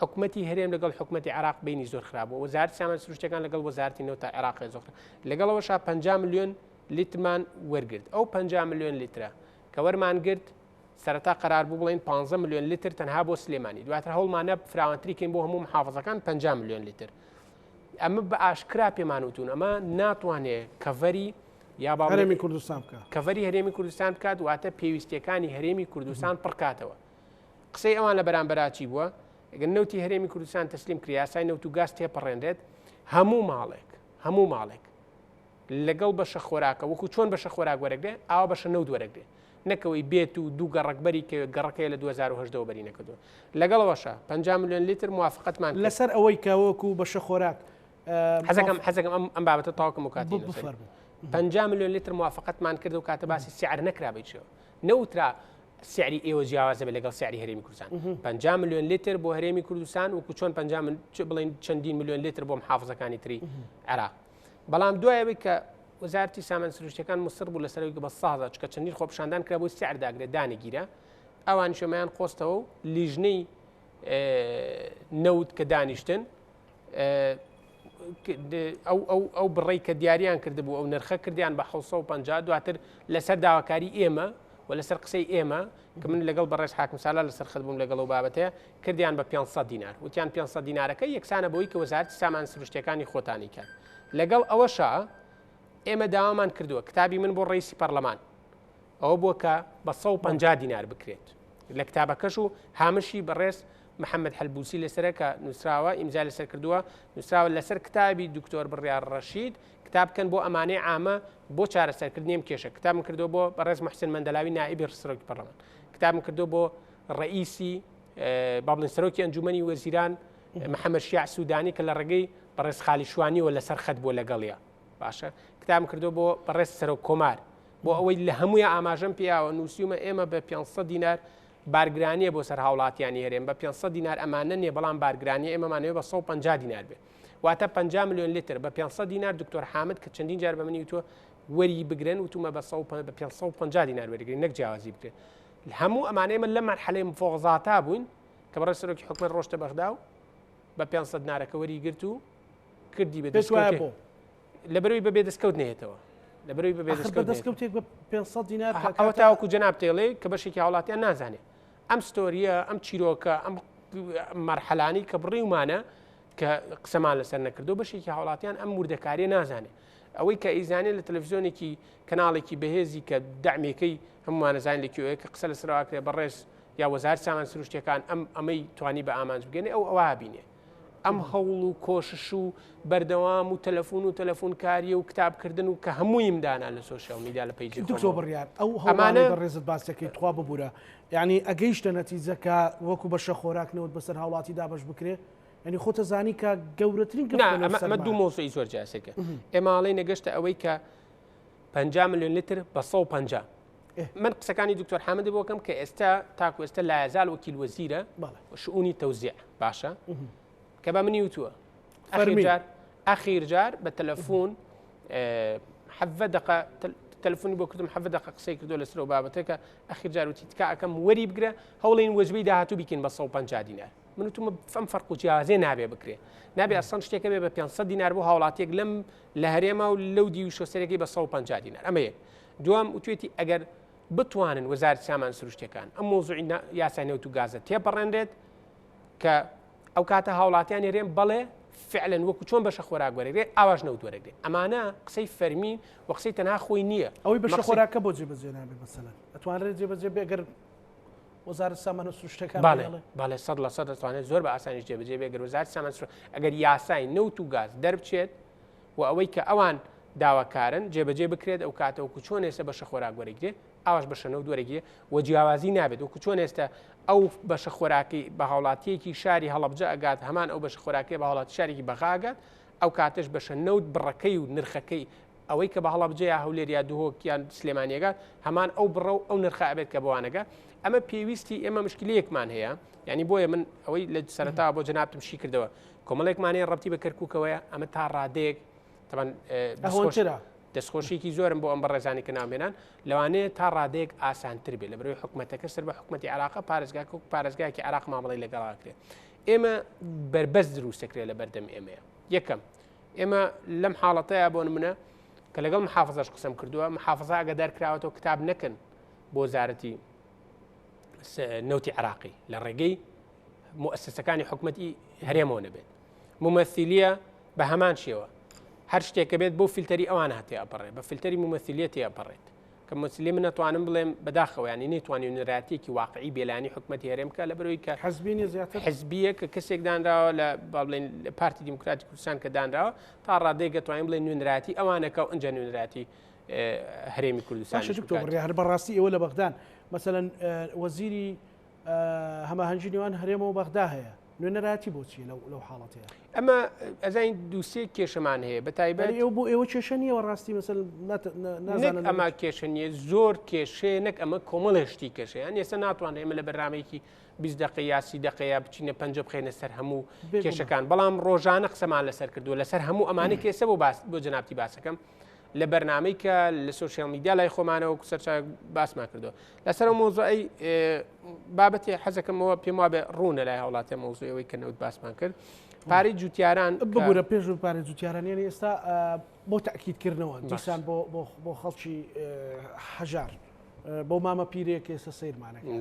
حکوومەتی هەرێم لەگەڵ حکوومەتی عێراق بینی زۆر خراپبووە. وەزارەتی سامانە سروشتەکان لەگەڵ وەزارەتی نەوتە عێراقی زۆر لەگەڵەوەش 50 ملیۆن لیترمان وەرگرت. ئەو 50 ملیۆن لیترە کە وەرمان گرت سەرەتا قەرار بوو بڵێن 15 ملیۆن لیتر تەنها بۆ سلێمانی دواتر هەوڵمانە فراوانتریکەین بۆ هەموو محافەزەکان 50 ملیۆن لیتر. ئەمە بە ئاشکرا پێمانوتون ئەمە ناتوانێت کەڤەری یا هەرێمی کوردستان بکات کەڤەری هەرێمی کوردستان بکات واتە پێویستیەکانی هەرێمی کوردستان پڕکاتەوە. قسەی ئەوان لە بەرامبەراچی بووە ئەگەر نەوتی هەرێمی کوردستان تەسلیم کرا یاسای نەوت و گاز تێپەڕێنرێت هەموو ماڵێک لەگەڵ بەشە خۆراکە وەکو چۆن بەشە خۆراک وەرەگرێ ئاوا بەشە نەوت وەرەگرێ نەکەوەی بێت و دوو گەڕکبەری کە گەڕەکەی لە 2010 بەری نەکردووە لەگەڵەوەشە 50 ملیۆن لیتر موافقەتمان لەسەر ئەوەی کەوەکو بەشە خۆراک حەزەکەم ئەم بابەتە تاوکم و کاتی 50 ملیۆن لیتر موافقەتمان کرد و کاتە باسی سعر نەکرابێتەوە نەوترا سعری ئێوە جیاوازە بێت لەگەڵ سعری هەرێمی کوردستان 50 ملیۆن لیتر بۆ هەرێمی کوردستان وەکو چۆن 50 بڵین چەندین ملیۆن لیتر بۆ محافزەکانی تری عێراق بەڵام دوایەوەی کە وەزارەتی سامانە سروشتەکان مصر بوو لەسەرەوەی بە سازە چکە چەندین خۆپشاندان کرا بۆی سعر داگرێت دانەگیرە ئەوان شەمەیان خۆستەوە و لیژنەی نەوت کە دانیشتن ئەو بڕێی کە دیاریان کردبوو ئەو نرخە کردیان بە 750 دواتر لەسەر داواکاری ئێمە و لەسەر قسەی ئێمە کە من لەگەڵ بەڕێز حاکم سالا لەسەر خەت بووم لەگەڵ ئەو بابەتەیە کردیان بە 500 دینار وتیان 500 دینارەکە یەکسانە بۆی کە وەزارەتی سامانە سروشتەکانی خۆتانی کات لەگەڵ ئەوەشە ئێمە داوامان کردووە کتابی من بۆ ڕئیسی پەرلەمان ئەوە بووە کە بە 150 دینار بکرێت لە کتابەکەش و هامشی بەڕێز محەممەد حەلبوسی لەسەرە کە نووسراوە ئیمزا لەسەر کردووە نووسراوە لەسەر کتابی دکتۆر بڕیار ڕەشید کتابکەن بۆ ئەمانەی عامە بۆ چارەسەرکردنیم کێشە کتابم کردو بۆ بەڕێز محسن مەندەلاوی نائیبی سەرۆکی پەرلەمان کتابم کردو بۆ ڕئیسی بابڵین سەرۆکی ئەنجومەنی وەزیران محەممەد شیع سوودانی کە لە ڕێگەی بەڕێز خالی شوانیەوە لەسەر خەت بۆ لەگەڵیە باشە کتابم کردو بۆ بەڕێز سەرۆک کۆمار بۆ ئەوەی لە هەمووی ئاماژەم پیاوە نووسیومە ئێمە بە 500 دینار بارگرانیە بۆ سەر هاوڵاتیانی هەرێم بە 500 دینار ئەمانە نیە بەڵام بارگرانی ئێمەمانەوە بە 150 دینار بێ واتە 50 ملیۆن لیتر بە 500 دینار دکتۆر حامد کە چەندین جار بە منی وتووە وەری بگرن وتومە بە 550 دینار وەرگرین نەک جیاوازی بکرێت هەموو ئەمانەیە من لە مەرحەلەی مفۆغزاتا بووین کە بەڕێز سەرۆکی حکومەت ڕۆشتە بەغدا و بە 500 دینارەکە وەری گرت و کردی بە دەستکەوت لەبەرەوەی بەبێ دەستکەوت نێتەوە لەبەرەوەی بەبێ دەستکەوتێک بە 500 دینار ئەوە تاوەکو جەناب تێڵێ کە بەشێکی هاوڵاتیان نازانێت ئەم ستۆریە ئەم چیرۆکە ئەم مەرحەلانی کە بڕیومانە کە قسەمان لەسەر نەکردو بەشێکی هاوڵاتیان ئەم وردەکاریە نازانێت ئەوەی کە ئیزانێت لە تەلەڤیزیۆنێکی کەناڵێکی بەهێزی کە دەعمێکەی هەمووانە زانین لەکوێیە کە قسە لەسەرواکرێ بەڕێز یا وەزارەتی سامانە سروشتیەکان ئەمەی توانی بە ئامانج بگەنێ ئەوە بینێ ئەم هەوڵ و کۆشش و بەردەوام و تەلەفۆن کاریە و کتابکردن و کە هەموویم دانا لە سوشیال میدیا لە پیجی دکتۆر بڕیار ئەو هەمانە بەڕێزت باسەکەی تخوا ببوورە یعنی ئەگەیشتە نەتیجەکە وەکو بەشە خۆراکنەوە بەسەر هاوڵاتی دابش بکرێ ینی خۆتە زانی کە گەورەترین ئەمە دوو مۆزوعی زۆر جاسێکە ئێماڵی نەگەشتە ئەوەی کە 50 ملیۆن لیتر بە 150 من قسەکانی دکتۆر حامد بۆکەم کە ئێستا تاکو ئێستا لا یزال وەکیل وەزیرە شؤونی تەوزیع باشە کە بە منی وتووە ئەخیر جار بە تەلەفۆن حەڤە دقە تەلەفۆنی بۆ کردم حەڤە دقە قسەی کردو لەسەر بابەتەکە ئەخیر جار وتی تکا ئەەکەم وەری بگرە هەوڵین وەجبەی داهاتوو بیکەین بە 150 دینار من وتمە فەم فەرق و جیاوازێ نابێ بکرێ نابێ ئەسەن شتێکە بێ بە 500 دینار بۆ هاوڵاتێک لەم لە هەرێمە و لەو دی و شۆسەرێکی بە 150 دینار ئەمە یەک دوام وتوێتی ئەگەر بتوانن وەزارەتی سامان سروشتەکان ئەم مۆزوعی یاسای نەوت و گازە تێپەڕێنرێت کە ئەو کاتە هاوڵاتیان هێرێن بەڵێ فعلن وەکو چۆن بەشە خۆراک وەرەگرێ ئاواش نەوت وەرەگرێ ئەمانە قسەی فەرمی و قسەی تەنها خۆی نییە ئەوەی بەشە خۆراکە بۆ جێبەجێ نابێت مەسەلەن ئەتوانرێت جێبەجێ بێگەر وەزارەتی سامان سروشتەکان باڵێ 100% دەتوانێت زۆر بە ئاسانی جێبەجێ بێگەر وەزارەتی سامان ئەگەر یاسای نەوت و گاز دەربچێت و ئەوەی کە ئەوان داواکارن جێبەجێ بکرێت ئەو کاتە وەکو چۆن ئێستا بەشە خۆراک وەرەگرێ ئاواش بەشەنەوت وەرەگرێ و جیاوازی نابێت وەکو چۆن ئێستا ئەو بەشە خۆراکی بە هاوڵاتیەکی شاری هەڵەبجە ئەگات هەمان ئەو بەشە خۆراکی بە هاوڵاتی شارێکی بەغاگات ئەو کاتەش بەشە نەوت بڕەکەی و نرخەکەی ئەوەی کە بە هەڵەبجە یا هەولێر یا دوهۆکیان سلێمانیەکات هەمان ئەو بڕە و ئەو نرخە ئەبێت کە بەوانەکە ئەمە پێویستی ئێمە مشکلەیەکمان هەیە یعنی بۆیە من ئەوەی لە سەرەتا بۆ جەنابتم شی کردەوە کۆمەڵێکمانەیە ڕەبتی بە کەرکووکەوەیە ئەمە تا ڕادەیەک دەستخۆشیکی زۆرم بۆ ئەم بەڕێزانی کە نامێنان لەوانەیە تا ڕادەیەک ئاسانتر بێت لە بەرەوەی حکومەتەکە سەر بە حکومەتی عراق پارێزگایەکی عراق مامەڵی لەگەڵاکرێت ئێمە بربەست دروستەکرێت لە بەردەم ئێمەیە یەکەم ئێمە لەم حاڵەتەیە بۆ نمونە کە لەگەڵ محافظەش قسەم کردووە محافظە ئەگەدار کراوەتەوە کتاب نەکەن بۆ وەزارەتی نەوتی عراقی لە ڕێگەی مؤسسەکانی حکومەتی هەرێمەوە نەبێت ممەثیلیە بە هەمان شێوە هەر شتێکە بێت بۆ فیلتەری ئەوان هاتێ ئەپەڕێت بە فیلتەری ممەثیلیەتی ئەپەڕێت کە ممەثیلی من نەتوانم بڵێم بەداخەوە ینی نەیتوانی نوێنەرایەتێکی واقعی بێلانی حکومەتی هەرێمکە لە بەرەوەی کە حەزبینی زیاتر حزبیە کە کەسێک دانراوە لە بڵێن پارتی دیموکراتی کوردستان کە دانراوە تا ڕادەیەک دەتوانین بڵێن نوێنەرایەتی ئەوانەکە و ئەنجا نوێنەرایەتی هەرێمی کوردستان هەر بەڕاستی ئێوە لە بەغدان مەسەلەن وەزیری هەماهەنگی نێوان هەرێمەوە بەغدا هەیە نوێنەرایەتی بۆچی لەو حاڵەتەیە ئەمە ئەزین دووسێ کێشەمان هەیە بە تایبەت ئێوە بۆ ئێوە کێشە نیەوە ڕاستی مەسەل نەک ئەمە کێشە نیە زۆر کێشەیە نەک ئەمە کۆمەڵێشتی کێشەیە ئێستا ناتوانێت ئێمە لە بەرنامەیەکی 20 دقیقە 30 دقیقە بچینە 5 بخێنە سەر هەموو کێشەکان بەڵام ڕۆژانە قسەمان لەسەر کردووە لەسەر هەموو ئەمانە کێسە بۆ جەنابتی باسەکەم لە بەرنامەی کە لە سوشیال میدیا لای خۆمانەوە سەرچاو باسمان کردو لەسەر مۆزوعی بابەتی حەزەکەمەوە پێم وابێ ڕوونە لای هاوڵاتە مۆزوعەوەی کە نەوت باسمان کرد پارەی جوتیاران ببوورە پێش پارەی جوتیارانیانی ئێستا بۆ تاکیدکردنەوە دیسان بۆ خەڵکی هەژار بۆ مامە پیرێک ئێستا سیرمانەکە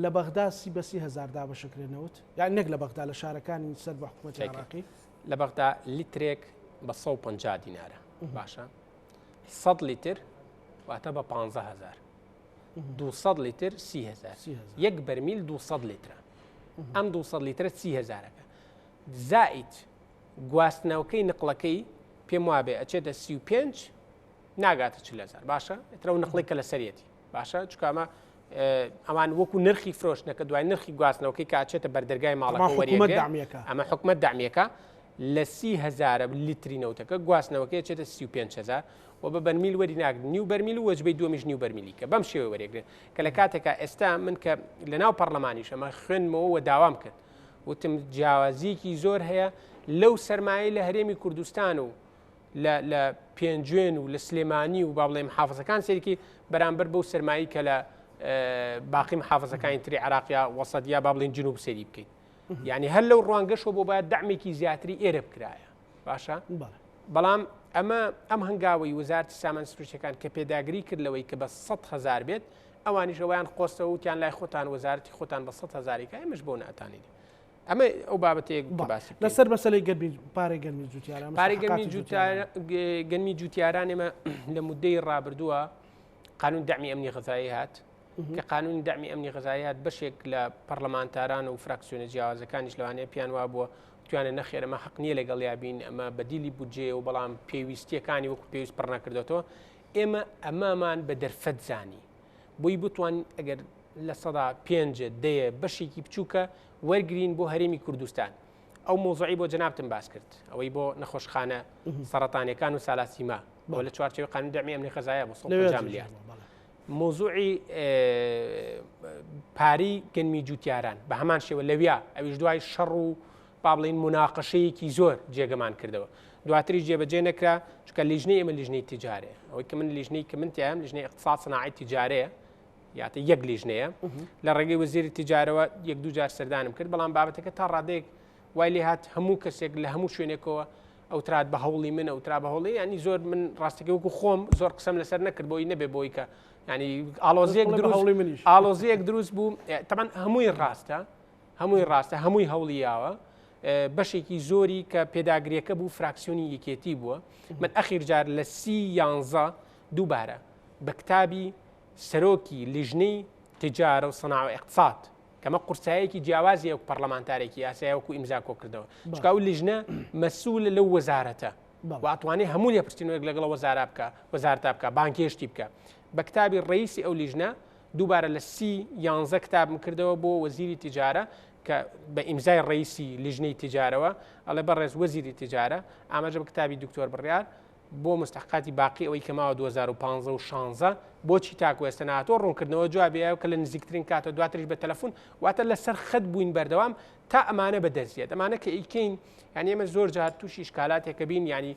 لە بەغدا سی هزار دابەشەکرێنەوت یان نەک لە بەغدا لە شارەکانی سەر بە حکومەتی عێراقی لە بەغدا لیترێک بە 150 دینارە باشە 100 لیتر واتە بە 15000 200 لیتر 30000 یەک بەرمیل 200 لیترە ئەم 200 لیترە 30000ەکە زائید گواستنەوەکەی نقلەکەی پێم وابێ ئەچێتە 35 ناگاتە 40000 باشە ئەترە و نقلێکە لە سەرەتی باشە چکامە ئەوان وەکو نرخی فرۆشتنەکە دوای نرخی گواستنەوەکەی کاچێتە بەردەرگای ماڵەکە وەریەکە ئەمە حکومەت دامیەکە لە 30000 لیتری نەوتەکە گواستنەوەکەی چێتە 35000 و بە بەرمیل وەری ناگرن نیو بەرمیل و وەجبەی دووەمیش نیو بەرمیلی کە بەم شێوە وەرێگرێت کە لە کاتێکە ئێستا من کە لە ناو پەرلەمانیش ئەمە خوێنمەوە و داوام کرد وتم جیاوازیکی زۆر هەیە لەو سەرمایە لە هەرێمی کوردستان و لە پێنجێن و لە سلێمانی و با بڵێ محافزەکان سێرکی بەرامبەر بەو سەرمایی کە لە باقی محافزەکانی تری عراقیا وەسەدیا با بڵێن جنوب سێری بکەیت یعنی هەر لەو ڕوانگەشەوە بۆ باید دەعمێکی زیاتری ئێرە بکرایە باشە بەڵام ئەم هەنگاوی وەزارەتی سامان سروشتەکان کە پێداگری کرد لەوەی کە بە 100,000 بێت ئەوانیش ئەویان خۆستەوە وتیان لای خۆتان وەزارەتی خۆتان بە 100,000 ئێمەش بۆ ناتانێت ئەمە ئەو بابەتەیەک باسی لەسەر بەسەلەی گەرمی پارەی گەرمی جوتیاران پارەی گەرمی جوتیاران ئێمە لە مودەی ڕابردووە قانون دعمی ئەمنی غەزایی هات کە قانون دعمی ئەمنی غەزایی هات بەشێک لە پەرلەمانتاران و فراکسیۆنە جیاوازەکانیش لەوانەیە پیان وا بووە توانێت نەخێر ئەمە حەق نییە لەگەڵ یابین ئەمە بەدیلی بودجێ و بەڵام پێویستیەکانی وەکو پێویست پڕ نەکردێتەوە ئێمە ئەمامان بە دەرفەت زانی بۆی بتوان ئەگەر لە سەدا 5 دەیە بەشێکی بچووکە وەرگرین بۆ هەرێمی کوردستان ئەو مۆزوعی بۆ جەنابتم باس کرد ئەوەی بۆ نەخۆشخانە سەرەتانیەکان و سالاسیما بۆ لە چوارچێوەی قانون دەعمی ئەمنی خەزایە بۆ 150 میلیارد مۆزوعی پاری گەنمی جوتیاران بە هەمان شێوە لەویا ئەویش دوای شەڕ و با بڵین مناقەشەیەکی زۆر جێگەمان کردەوە دواتری جێبەجێ نەکرا چکە لیژنەی ئێمە لیژنەی تیجارەیە ئەوەی کە من لیژنەی کە من تیایم لیژنەی اقتصاد صناعی تیجارەیە یاتە یەک لیژنەیە لە ڕێگەی وەزیری تیجارەوە یەک دوو جار سەردانم کرد بەڵام بابەتەکە تا ڕادەیەک وای لێ هات هەموو کەسێک لە هەموو شوێنێکەوە ئەوترات بە هەوڵی من ئەوترا بە هەوڵی ینی زۆر من ڕاستەکە وەکو خۆم زۆر قسەم لەسەر نەکرد بۆی نەبێ بۆی کە ینی ئالۆزیەک دروست بوو تەمان هەمووی ڕاستە هەمووی هەوڵیاوە بەشێکی زۆری کە پێداگریەکە بوو فراکسیۆنی یەکێتی بووە من ئەخیر جار لە 11 دووبارە بە کتابی سەرۆکی لیژنەی تجارە و سەناع و اقتصاد کەمە قورسایەکی جیاوازی ئەو پەرلەمانتارێکی یاسایەوەکو ئیمزا کۆ کردەوە چکە ئەو لیژنە مەسوولە لەو وەزارەتە و ئەتوانێت هەموو لێپرسینەوەیەک لەگەڵ وەزارتا بکە بانکێشتی بکە بە کتابی ڕئیسی ئەو لیژنە دووبارە لە 11 کتابم کردەوە بۆ وەزیری تیجارە کە بە ئیمزای ڕئیسی لیژنەی تیجارەوە ئەڵێ بەڕێز وەزیری تیجارە ئاماژە بە کتابی دکتۆر بڕیار بۆ مستحقاتی باقی ئەوەی کەماوە 2015 و 16 بۆچی تاکو ئێستا ناتۆ ڕوونکردنەوە جوابیایە کە لە نزیکترین کاتە دواتریش بە تەلەفۆن واتە لەسەر خەت بووین بەردەوام تا ئەمانە بەدەستێت ئەمانە کە ئیکەین یعنی ئێمە زۆر جار تووشی شکالاتێکە بین ینی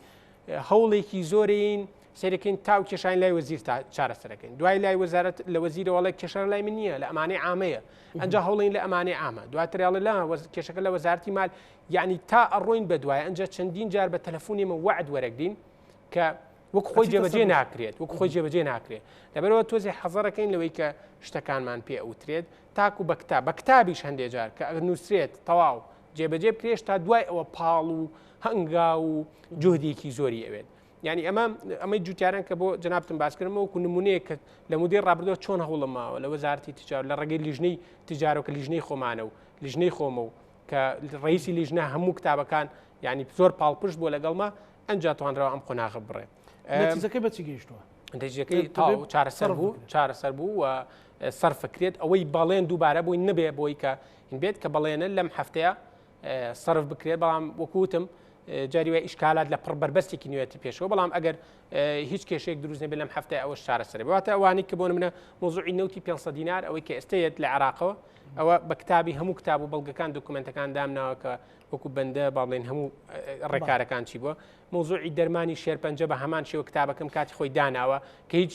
هەوڵێکی زۆرین سێرەکەین تاو کێشان لای وەزیر چارەسەرەکەین دوای لای وەزارەت لە وەزیرەوەڵی کێشەر لای من نییە لە ئەمانەی عامەیە ئەنجا هەوڵین لە ئەمانەی عامە دواتریاڵە لە کێشەکە لە وەزارەتی مال یعنی تا ئەڕۆین بە دوایە ئەنجا چەندین جار بە تەلەفۆنێمە وعد وەرەگرین کە وەک خۆی جێبەجێ ناکرێت وەک خۆی جێبەجێ ناکرێت لەبەرەوە تۆزی حەزەرەکەین لەوەی کە شتەکانمان پێ ئەوترێت تاکو بە کتابیش هەندێک جار کە ئەگەر نووسرێت تەواو جێبەجێ بکرێش تا دوای ئەوە پاڵ و هەنگا و جهدێکی زۆری ئەوێت یعنی ئەمەی جوتیاران کە بۆ جەنابتم باسکردمەوە وەکو نمونەیە کە لە مودێر ڕابردەوە چۆن هەوڵم ماوە لە وەزارەتی تیجار لە ڕێگەی لیژنەی تیجارە کە لیژنەی خۆمانە و لیژنەی خۆمە و کە ڕئیسی لیژنە هەموو کتابەکان یعنی زۆر پاڵپشت بۆ لەگەڵمە ئەنجا توانراوە ئەم قۆناغە بڕێ نەتیجەکەی بەچی گەیشتووە نتیجەکەی تاو چارەسەر بوو و سەرفکرێت ئەوەی بەڵێن دووبارە بووی نەبێ بۆی کە بێت کە بەڵێنە لەم هەفتەیە سەرف بکرێت بەڵام وەکوتم جاری وای ئیشکالات لە پڕبەربەستێکی نوێتی پێشەوە بەڵام ئەگەر هیچ کێشەیەک دروست نەبێت لەم هەفتەیە ئەوە چارەسەر بواتە ئەوانەی کە بۆ منە مۆزوعی نەوتی 500 دینار ئەوەی کە ئێستەیەت لە عێراقەوە ئەوە بە کتابی هەموو کتاب و بەڵگەکان دۆکومنتەکان دامناوە کە وەکو بەندە باڵێن هەموو ڕێکارەکان چی بووە مۆزوعی دەرمانی شێرپەنجە بە هەمان شێوە کتابەکەم کاتی خۆی داناوە کە هیچ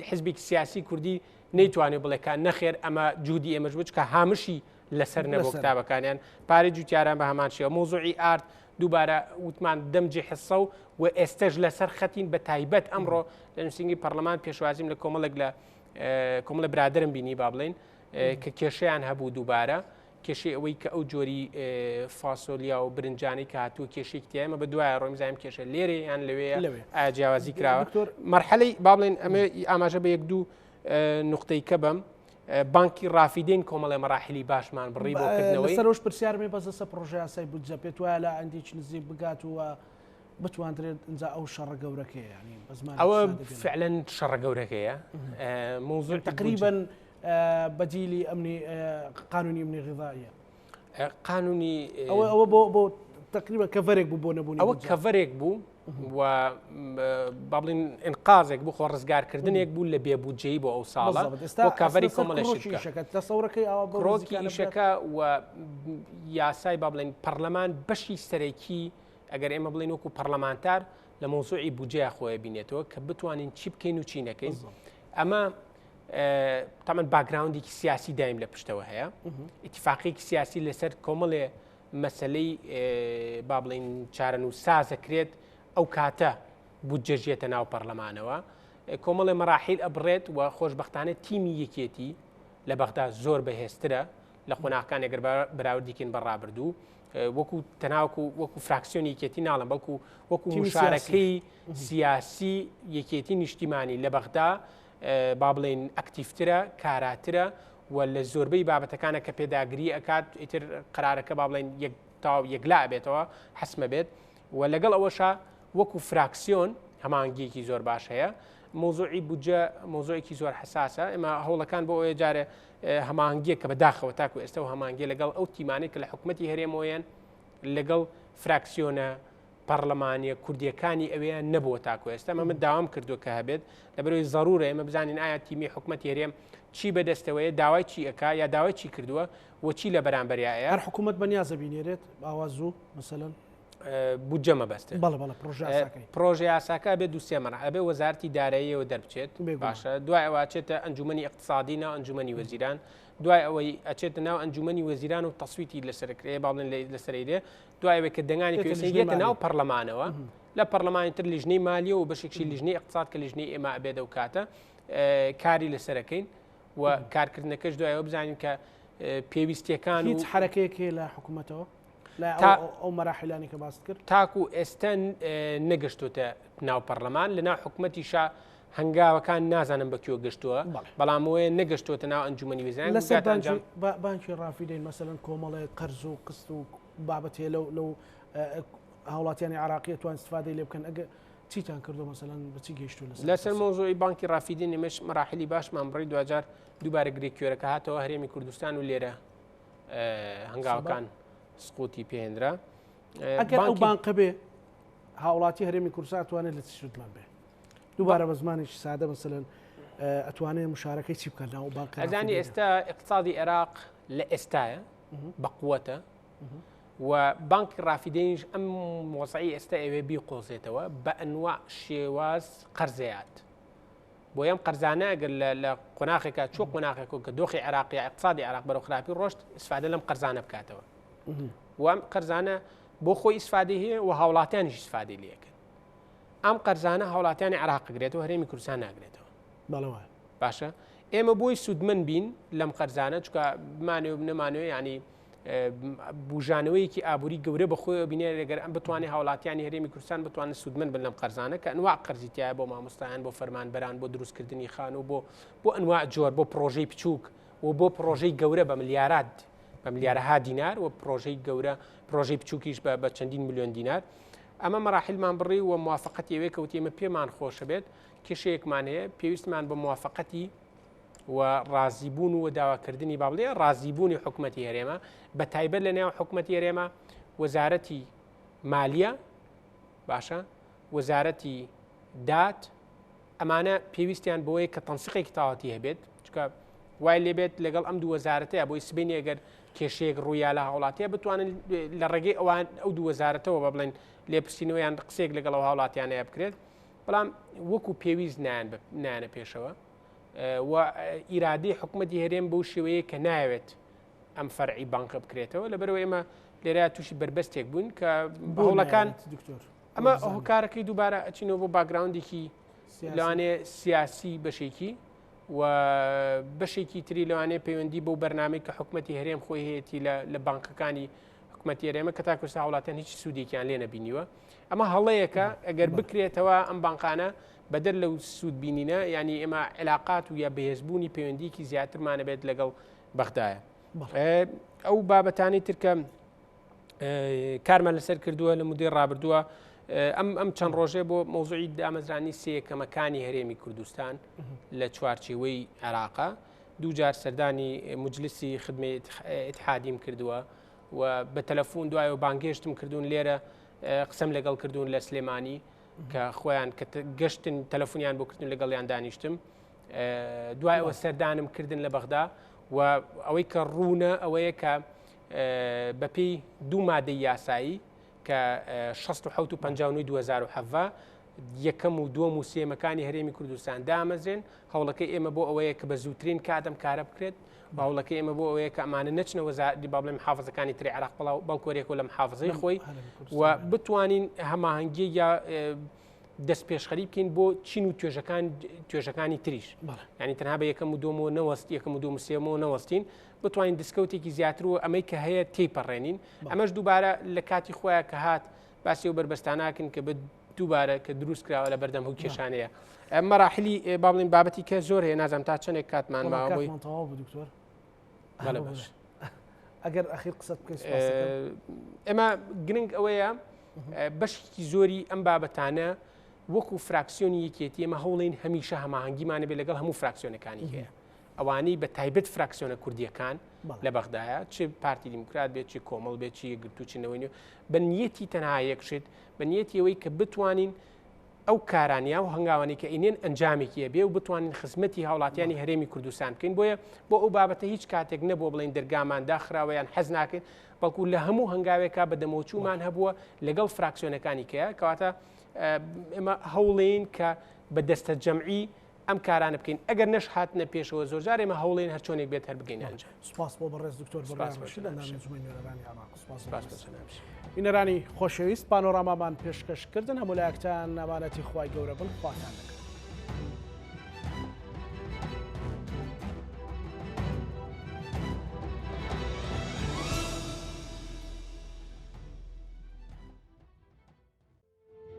حزبێکی سیاسی کوردی نەیتوانێت بڵێکان نەخێر ئەمە جوودی ئێمەش بوو کە هامشی لەسەر نەبوو کتابەکانیان پارەی جوتیاران بە هەمان شێوە مۆزوعی ئارت دووبارە وتمان دەمجێ حسە و و ئێستەش لەسەر خەتین بە تایبەت ئەمڕۆ لە نووسنگی پەرلەمان پێشوازیم لە کۆمەڵێک لە کۆمەڵە برادرم بینی با بڵێن کە کێشەیان هەبوو دووبارە کێشەی ئەوەی کە ئەو جۆری فاسۆلیا و برنجانی کە هاتووە کێشێک تایمە بە دوایە ڕۆمیزایم کێشە لێرە یان لەوەیە ئاجیاوازی کراوە مەرحەلەی با بڵێن ئەمە ئاماژە بە یەک دوو نقطەی کە بەم بانکی ڕافیدین کۆمەڵێ مەراحلی باشمان بڕی بۆکردنەوەی سەرۆش پرسیارمی بەزەسە پرۆژه یاسای بودجە پێت وایە لە ئەندێکی نزیک بگات وە بتوانرێت ئەنجا ئەو شەڕە گەورەکەی ینی بەزمان ئەوە فعلەن شەڕە گەورەکەیە موضوع تقریبا بدیلی ئەمنی قانونی ئەمنی غذائیە قانونی ئەوە بۆ تقریبا کەڤەرێک بوو بۆ نەبوونی ئەوە کەڤەرێک بوو و با بڵین ئینقازێک بوو خۆ ڕزگارکردنێک بوو لە بێبوجەی بۆ ئەو ساڵە بۆ کاڤەری کۆمەڵێکی ئیشەکە و یاسای با بڵێن پەرلەمان بەشی سەرەکی ئەگەر ئێمە بڵین وەکو پەرلەمانتار لە مۆزوعی بودجەیە خۆی بینێتەوە کە بتوانین چی بکەین و چی نەکەین ئەمە تامان باگراوندێکی سیاسی دایم لە پشتەوە هەیە ئیتیفاقێکی سیاسی لەسەر کۆمەڵێ مەسلەی با بڵین چارەنووسازەکرێت ئەو کاتە بودجەژێتە ناو پەرلەمانەوە کۆمەڵێ مەراحیل ئەبڕێت و خۆشبەختانە تیمی یەکێتی لە بەغدا زۆر بەهێزترە لە خۆناغەکان ئەگەر بەراوردیکەین بەڕابردوو وەکو تەناوکو وەکو فراکسیۆنی یەکێتی ناڵم بەڵکو وەکو مشارەکەی سیاسی یەکێتی نیشتیمانی لە بەغدا با بڵێن ئەکتیفترە کاراترە و لە زۆربەی بابەتەکانە کە پێداگری ئەکات ئیتر قرارەکە با بڵێن یەک تاو یەکلا بێتەوە حسمە بێت و لەگەڵ ئەوەشە وەکو فراکسیۆن هەمانگیەکی زۆر باش هەیە مۆزوعی بودجە مۆزوعێکی زۆر حساسە ئێمە هەوڵەکان بۆ ئەوەیە جارێ هەمانگیە کە بەداخەوە تاکو ئێستا و هەمانگیە لەگەڵ ئەو تیمانێک کە لە حکوومەتی هەرێمەوەیان لەگەڵ فراکسیۆنە پەرلەمانیە کوردیەکانی ئەوەیان نەبووە تاکو ئێستا ئەمە داوام کردو کە هەبێت لەبەرەوەی ضرورە ئێمە بزانین ئایا تیمی حکوومەتی هەرێم چی بەدەستەوەیە داوای چی ئەکا یا داوای چی کردووە و چی لە بەرامبەریایە هەر حکوومەت بەنیازە بینێرێت ئاواز زوو مثلەن بودجە مەبەستێت پرۆژه یاساکە بێت دووسێ مەرحلە ئەبێ وەزارەتی داراییەوە دەربچێت باشە دوای ئەوە ئەچێتە ئەنجومەنی اقتصادی ناو ئەنجومەنی وەزیران دوای ئەوەی ئەچێتە ناو ئەنجومەنی وەزیران و تەسویتی لەسەرکرێ باڵێن لەسەرێ دوای ئەوەی کە دەنگانی پێویستێتە ناو پەرلەمانەوە لە پەرلەمانی تر لیژنەی مالیە و بەشێکی لیژنەی اقتصاد کە لیژنەی ئێمە ئەبێدە و کاتە کاری لەسەرەکەین و کارکردنەکەش دوایەوە بزانین کە پێویستیەکان هیچ حرەکەیەکێ لە حکوومەتەوە ئەو مەراحلانی کە باست کرد تاکو ئێستا نەگەشتوتە ناو پەرلەمان لە ناو حکوومەتیشا هەنگاوەکان نازانم بەکوێ گەشتووە بەڵام وێ نەگەشتوتە ناو ئەنجومەنی وێزان لەسەر بانکی ڕافیدەین مەسەلەن کۆمەڵێ قەرز و قست و بابەتێ لەو هاوڵاتیانی عراقی توان استفادەی لێ بکەن ئەگە چیتان کردو مەسەلەن بچی گەیشتو لەسەر مۆزوعی بانکی ڕافیدین ئێمەش مەراحلی باشمان بڕی دوجار دووبارە گرێکیۆرەکە هاتەوە هەرێمی کوردستان و لێرە هەنگاوەکان سقوتی پێهێنرا ئەگەر ئەو بانکە بێ هاوڵاتی هەرێمی کوردستان ئەتوانێت لە چشتمان بێ دووبارە بە زمانێکی سادە مەسەلەن ئەتوانێت مشارەکەی چی بکەن ناو بانکە ئەزانی ئێستا اقتصادی عێراق لە ئێستایە بەقووەتە و بانکی ڕافیدەینش ئەم مۆزعی ئێستا ئەوێ بیقۆزێتەوە بە ئەنواع شێواز قەرزەیات بۆ ئەم قەرزانە ئەگەر لە قۆناغێکە چۆ قۆناغێک کە دۆخی عێراقی اقتصادی عێراق بەرەو خراپی ڕۆشت ئیسفادە لەم قەرزانە بکاتەوە و ئەم قەرزانە بۆ خۆی ئیسفادەی هەیە و هاوڵاتیانیش ئیسفادەی لێکن ئەم قەرزانە هاوڵاتیانی عێراق گرێتەوە هەرێمی کوردستان ناگرێتەوە بەڵەوە باشە ئێمە بۆی سوودمن بین لەم قەرزانە چکە بمانێ و نەمانوێ ینی بژانەوەیکی ئابووری گەورە بەخۆی بینێ لەگەر ئەم بتوانێت هاوڵاتیانی هەرێمی کوردستان بتوانێت سوودمن بن لەم قەرزانە کە ئەنواع قەرزیتیایە بۆ مامۆستایان بۆ فەرمانبەران بۆ دروستکردنی خان و بۆ ئەنواع جۆر بۆ پرۆژەی بچووک و بۆ پرۆژەی گەورە بە ملیارات بە ملیارەها دینار و پرۆژەی گەورە پرۆژەی بچووکیش بە چەندین میلیۆن دینار ئەمە مەراحلمان بڕی و موافقەتی ئەوەیە کەوتی ئێمە پێمان خۆشە بێت کێشەیەکمان هەیە پێویستمان بە موافقەتی و ڕازیبوون و داواکردنی با بڵێ ڕازیبوونی حکوومەتی هەرێمە بە تایبەت لە نێو حکوومەتی هەرێمە وەزارەتی مالیە باشە وەزارەتی دات ئەمانە پێویستیان بۆیە کە تەنسیقێکی تاواتی هەبێت چکە وای لێبێت لەگەڵ ئەم دوو وەزارەتەیە بۆی سبینی ئەگەر کێشەیەک ڕوویا لە هاوڵاتیە بتوانن لە ڕێگەی ئەوان ئەو دوو وەزارەتەوە بە بڵێن لێپرسینەوەیان قسێک لەگەڵ ئەو هاوڵاتیانەیە بکرێت بەڵام وەکو پێویست نایانە پێشەوە و ئیرادی حکوومەتی هەرێم بەو شێوەیە کە ناوێت ئەم فەرعی بانکە بکرێتەوە لەبەرەوە ئێمە لێرە تووشی بربەستێک بوون کە هەوڵەکان ئەمە هۆکارەکەی دووبارە ئەچینەوە بۆ باگراوندێکی لەوانێ سیاسی بەشێکی و بەشێکی تری لەوانێ پەیوەندی بۆ بەرنامەی کە حکوومەتی هەرێم خۆی هەیەی لە بانکەکانی حکوومەتی هەرێمە کە تاکوستا وڵاتیان هیچ سوودێکیان لێ نەبینیوە ئەمە هەڵەیەکە ئەگەر بکرێتەوە ئەم بانکانە بەدەر لەو سوودبینینە ینی ئێمە علاقات و یا بەهێزبوونی پەیوەندیکی زیاترمانە بێت لەگەڵ بەغدایە ئەو بابەتانی ترکە کارمان لەسەر کردووە لە مودەی ڕابردووە ئەم چەند ڕۆژێ بۆ مۆزوعی دامەزرانی سێیەکەمەکانی هەرێمی کوردستان لە چوارچێوەی عێراقا دووجار سەردانی مجلسی خدمەی ئیتحادیم کردووە و بە تەلەفۆن دوایەوە بانگێشتم کردوون لێرە قسەم لەگەڵ کردوون لە سلێمانی کە خۆیان کە گەشتن تەلەفۆنیان بۆ کردن لەگەڵیان دانیشتم دوایەوە سەردانم کردن لە بەغدا و ئەوەی کە ڕوونە ئەوەیە کە بەپێی دوو مادەی یاسایی کە 16 و 59 2007 یەکەم و دووەم و سێمەکانی هەرێمی کوردستان دامەزرێن هەوڵەکەی ئێمە بۆ ئەوەیە کە بە زووترین کاتم کارە بکرێت هەوڵەکەی ئێمە بۆ ئەوەیە کە ئەمانە نەچنە وەزارەتی با بڵێم محافظەکانی تری عێراق بەڵکۆرێک و لە محافظەی خۆی و بتوانین هەماهەنگی یا دەست پێشخەری بکەین بۆ چین و توێژەکانی تریش ینی تەنها بە یەکەم و دووەمەوە نەوەست یەکەم و دووەم سێمەوە نەوەستین بتوانین دسکەوتێکی زیاتر و ئەمەی کە هەیە تێپەڕێنین ئەمەش دووبارە لە کاتی خۆیان کە هات باسی و بربەستاناکن کە دووبارە کە دروست کراوە لە بەردەم هەو کێشانەیە مەراحلی با بڵین بابەتی کە زۆر هەیە نازانم تا چەندێک کاتمان ماوە بووی ئەگەر ئەخیر قسەت بکەیت ئێمە گرنگ ئەوەیە بەشی زۆری ئەم بابەتانە وەکو فراکسیۆنی یەکێتی ئێمە هەوڵین هەمیشە هەماهەنگیمانە بێت لەگەڵ هەموو فراکسیۆنەکانی هەیە ئەوانەی بە تایبەت فراکسیۆنە کوردیەکان لە بەغدایە چ پارتی دیموکرات بێت چی کۆمەڵ بێت چی گرتوچنەوەی بە نیەتی تەنها یەکشت بە نیەتی ئەوەی کە بتوانین ئەو کارانیا و هەنگاوانی کە ئینێن ئەنجامێکیە بێ و بتوانین خزمەتی هاوڵاتیانی هەرێمی کوردستان بکەین بۆیە بۆ ئەو بابەتە هیچ کاتێک نەبووە بڵێن دەرگامان داخراوەیان حەز ناکەین بەڵکو لە هەموو هەنگاوێکا بە دەمەوچوومان هەبووە لەگەڵ فراکسیۆنەکانی کەیە کەواتە ئێمە هەوڵین کە بە دەستە جەمعی ئەم کارانە بکەین ئەگەر نەش هاتنە پێشەوە زۆرجار ئێمە هەوڵین هەر چۆنێک بێت هەر بگەین ئەنجام. سوپاس بۆ بەڕێز دکتۆر بەڕێز بینەرانی خۆشەویست پانۆرامامان پێشکەشکردن هەموو لایەکتان نامانەتی خوای گەورە بن خواتان دەکەن.